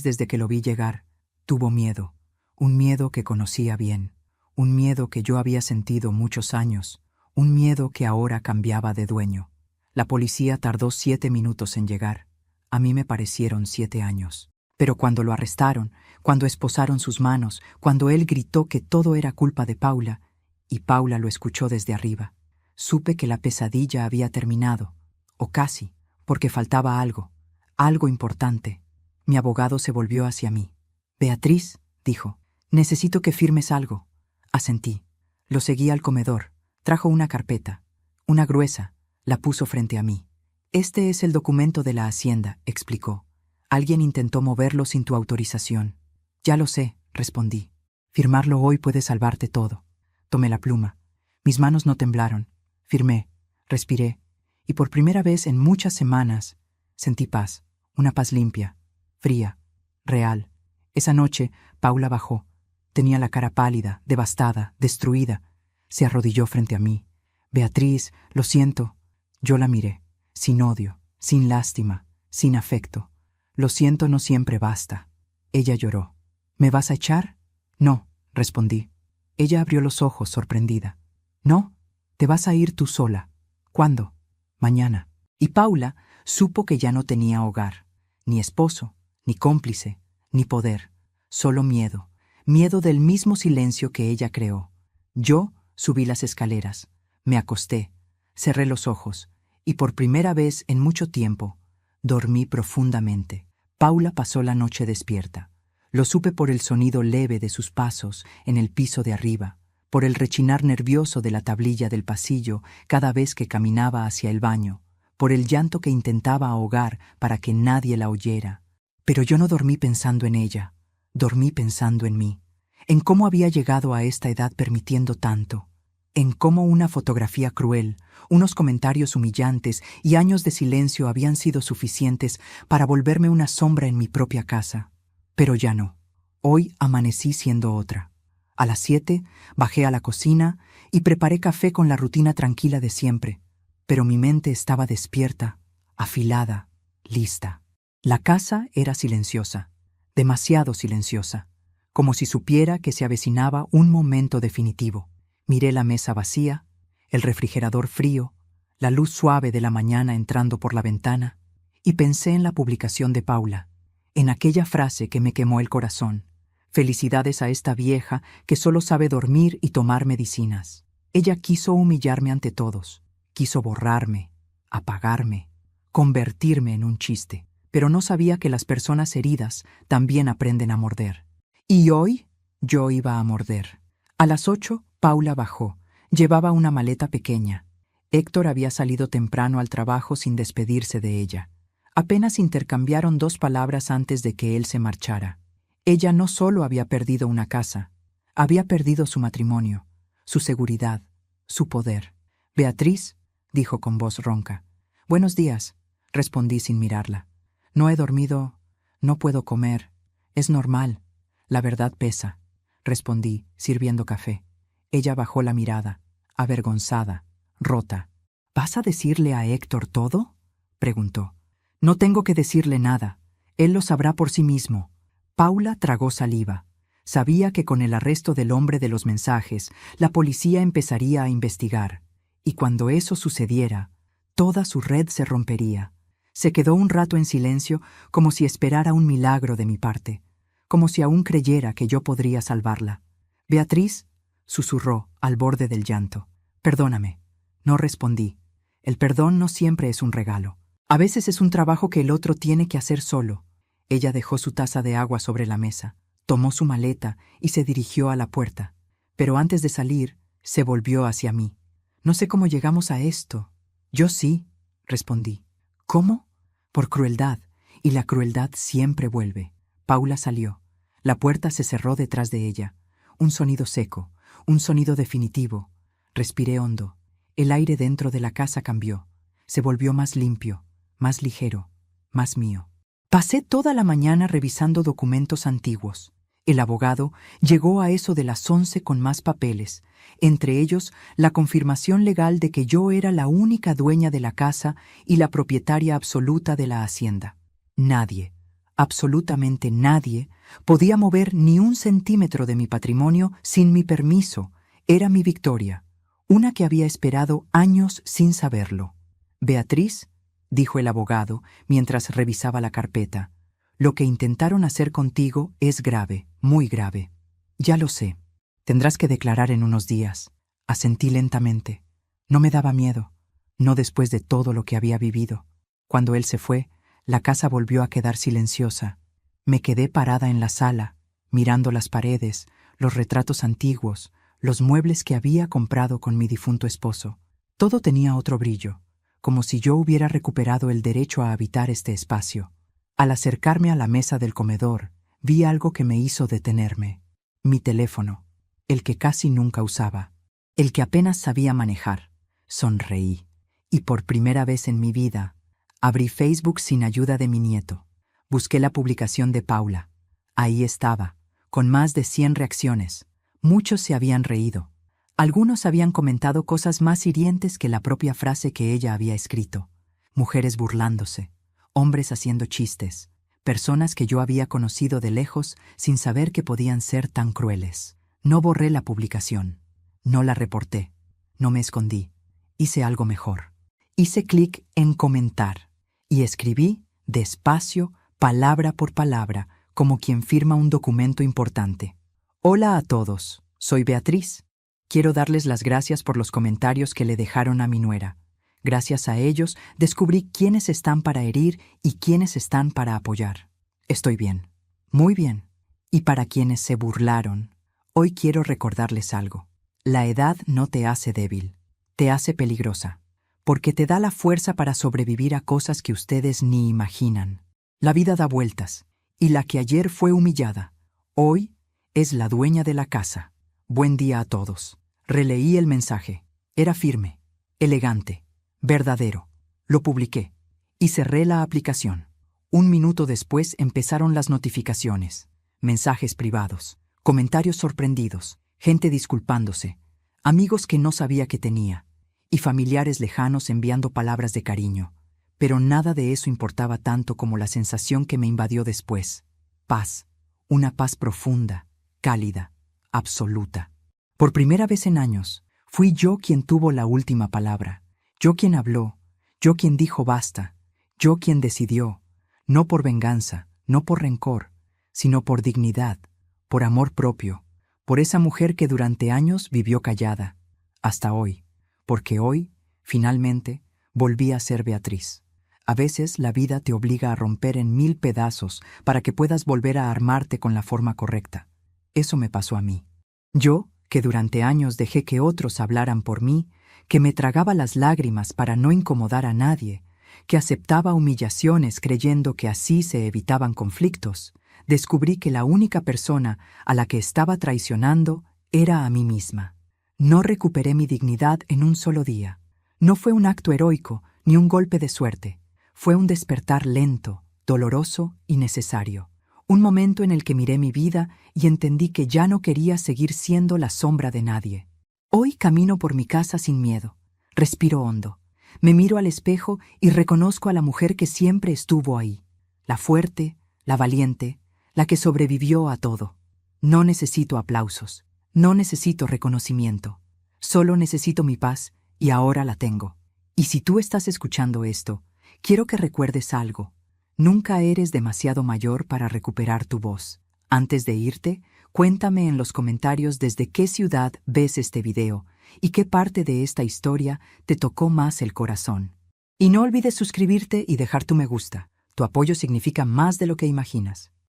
desde que lo vi llegar, tuvo miedo. Un miedo que conocía bien. Un miedo que yo había sentido muchos años. Un miedo que ahora cambiaba de dueño. La policía tardó 7 minutos en llegar. A mí me parecieron 7 años. Pero cuando lo arrestaron, cuando esposaron sus manos, cuando él gritó que todo era culpa de Paula, y Paula lo escuchó desde arriba, Supe que la pesadilla había terminado, o casi, porque faltaba algo, algo importante. Mi abogado se volvió hacia mí. «Beatriz», dijo, «necesito que firmes algo». Asentí. Lo seguí al comedor. Trajo una carpeta, una gruesa, la puso frente a mí. «Este es el documento de la hacienda», explicó. «Alguien intentó moverlo sin tu autorización». «Ya lo sé», respondí. «Firmarlo hoy puede salvarte todo». Tomé la pluma. Mis manos no temblaron. Firmé, respiré, y por primera vez en muchas semanas sentí paz, una paz limpia, fría, real. Esa noche, Paula bajó. Tenía la cara pálida, devastada, destruida. Se arrodilló frente a mí. «Beatriz, lo siento». Yo la miré, sin odio, sin lástima, sin afecto. «Lo siento no siempre basta». Ella lloró. «¿Me vas a echar?» «No», respondí. Ella abrió los ojos, sorprendida. «¿No? Te vas a ir tú sola». «¿Cuándo?» «Mañana». Y Paula supo que ya no tenía hogar, ni esposo, ni cómplice, ni poder, solo miedo, miedo del mismo silencio que ella creó. Yo subí las escaleras, me acosté, cerré los ojos, y por primera vez en mucho tiempo, dormí profundamente. Paula pasó la noche despierta. Lo supe por el sonido leve de sus pasos en el piso de arriba, por el rechinar nervioso de la tablilla del pasillo cada vez que caminaba hacia el baño, por el llanto que intentaba ahogar para que nadie la oyera. Pero yo no dormí pensando en ella, dormí pensando en mí, en cómo había llegado a esta edad permitiendo tanto, en cómo una fotografía cruel, unos comentarios humillantes y años de silencio habían sido suficientes para volverme una sombra en mi propia casa. Pero ya no. Hoy amanecí siendo otra. A las 7 bajé a la cocina y preparé café con la rutina tranquila de siempre, pero mi mente estaba despierta, afilada, lista. La casa era silenciosa, demasiado silenciosa, como si supiera que se avecinaba un momento definitivo. Miré la mesa vacía, el refrigerador frío, la luz suave de la mañana entrando por la ventana, y pensé en la publicación de Paula, en aquella frase que me quemó el corazón. «Felicidades a esta vieja que solo sabe dormir y tomar medicinas». Ella quiso humillarme ante todos, quiso borrarme, apagarme, convertirme en un chiste, pero no sabía que las personas heridas también aprenden a morder. Y hoy yo iba a morder. A las 8, Paula bajó. Llevaba una maleta pequeña. Héctor había salido temprano al trabajo sin despedirse de ella. Apenas intercambiaron 2 palabras antes de que él se marchara. Ella no solo había perdido una casa, había perdido su matrimonio, su seguridad, su poder. «Beatriz», dijo con voz ronca. «Buenos días», respondí sin mirarla. «No he dormido, no puedo comer. Es normal. La verdad pesa», respondí, sirviendo café. Ella bajó la mirada, avergonzada, rota. «¿Vas a decirle a Héctor todo?», preguntó. «No tengo que decirle nada. Él lo sabrá por sí mismo». Paula tragó saliva. Sabía que con el arresto del hombre de los mensajes, la policía empezaría a investigar, y cuando eso sucediera, toda su red se rompería. Se quedó un rato en silencio, como si esperara un milagro de mi parte, como si aún creyera que yo podría salvarla. «Beatriz», susurró, al borde del llanto. «Perdóname». No respondí. El perdón no siempre es un regalo. A veces es un trabajo que el otro tiene que hacer solo. Ella dejó su taza de agua sobre la mesa, tomó su maleta y se dirigió a la puerta. Pero antes de salir, se volvió hacia mí. «No sé cómo llegamos a esto». «Yo sí», respondí. «¿Cómo?» «Por crueldad, y la crueldad siempre vuelve». Paula salió. La puerta se cerró detrás de ella. Un sonido seco, un sonido definitivo. Respiré hondo. El aire dentro de la casa cambió. Se volvió más limpio, más ligero, más mío. Pasé toda la mañana revisando documentos antiguos. El abogado llegó a eso de las 11 con más papeles, entre ellos la confirmación legal de que yo era la única dueña de la casa y la propietaria absoluta de la hacienda. Nadie, absolutamente nadie, podía mover ni un centímetro de mi patrimonio sin mi permiso. Era mi victoria, una que había esperado años sin saberlo. «Beatriz», dijo el abogado mientras revisaba la carpeta, «lo que intentaron hacer contigo es grave, muy grave». «Ya lo sé. Tendrás que declarar en unos días». Asentí lentamente. No me daba miedo, no después de todo lo que había vivido. Cuando él se fue, la casa volvió a quedar silenciosa. Me quedé parada en la sala, mirando las paredes, los retratos antiguos, los muebles que había comprado con mi difunto esposo. Todo tenía otro brillo, como si yo hubiera recuperado el derecho a habitar este espacio. Al acercarme a la mesa del comedor, vi algo que me hizo detenerme. Mi teléfono, el que casi nunca usaba, el que apenas sabía manejar. Sonreí, y por primera vez en mi vida, abrí Facebook sin ayuda de mi nieto. Busqué la publicación de Paula. Ahí estaba, con más de 100 reacciones. Muchos se habían reído. Algunos habían comentado cosas más hirientes que la propia frase que ella había escrito. Mujeres burlándose, hombres haciendo chistes, personas que yo había conocido de lejos sin saber que podían ser tan crueles. No borré la publicación, no la reporté, no me escondí. Hice algo mejor. Hice clic en comentar y escribí despacio, palabra por palabra, como quien firma un documento importante. Hola a todos, soy Beatriz. Quiero darles las gracias por los comentarios que le dejaron a mi nuera. Gracias a ellos descubrí quiénes están para herir y quiénes están para apoyar. Estoy bien, muy bien. Y para quienes se burlaron, hoy quiero recordarles algo. La edad no te hace débil, te hace peligrosa, porque te da la fuerza para sobrevivir a cosas que ustedes ni imaginan. La vida da vueltas, y la que ayer fue humillada, hoy es la dueña de la casa. Buen día a todos. Releí el mensaje. Era firme, elegante, verdadero. Lo publiqué y cerré la aplicación. Un minuto después empezaron las notificaciones, mensajes privados, comentarios sorprendidos, gente disculpándose, amigos que no sabía que tenía, y familiares lejanos enviando palabras de cariño. Pero nada de eso importaba tanto como la sensación que me invadió después. Paz, una paz profunda, cálida, absoluta. Por primera vez en años, fui yo quien tuvo la última palabra, yo quien habló, yo quien dijo basta, yo quien decidió, no por venganza, no por rencor, sino por dignidad, por amor propio, por esa mujer que durante años vivió callada, hasta hoy, porque hoy, finalmente, volví a ser Beatriz. A veces la vida te obliga a romper en 1000 pedazos para que puedas volver a armarte con la forma correcta. Eso me pasó a mí. Yo, que durante años dejé que otros hablaran por mí, que me tragaba las lágrimas para no incomodar a nadie, que aceptaba humillaciones creyendo que así se evitaban conflictos, descubrí que la única persona a la que estaba traicionando era a mí misma. No recuperé mi dignidad en un solo día. No fue un acto heroico ni un golpe de suerte. Fue un despertar lento, doloroso y necesario. Un momento en el que miré mi vida y entendí que ya no quería seguir siendo la sombra de nadie. Hoy camino por mi casa sin miedo. Respiro hondo. Me miro al espejo y reconozco a la mujer que siempre estuvo ahí. La fuerte, la valiente, la que sobrevivió a todo. No necesito aplausos. No necesito reconocimiento. Solo necesito mi paz y ahora la tengo. Y si tú estás escuchando esto, quiero que recuerdes algo. Nunca eres demasiado mayor para recuperar tu voz. Antes de irte, cuéntame en los comentarios desde qué ciudad ves este video y qué parte de esta historia te tocó más el corazón. Y no olvides suscribirte y dejar tu me gusta. Tu apoyo significa más de lo que imaginas.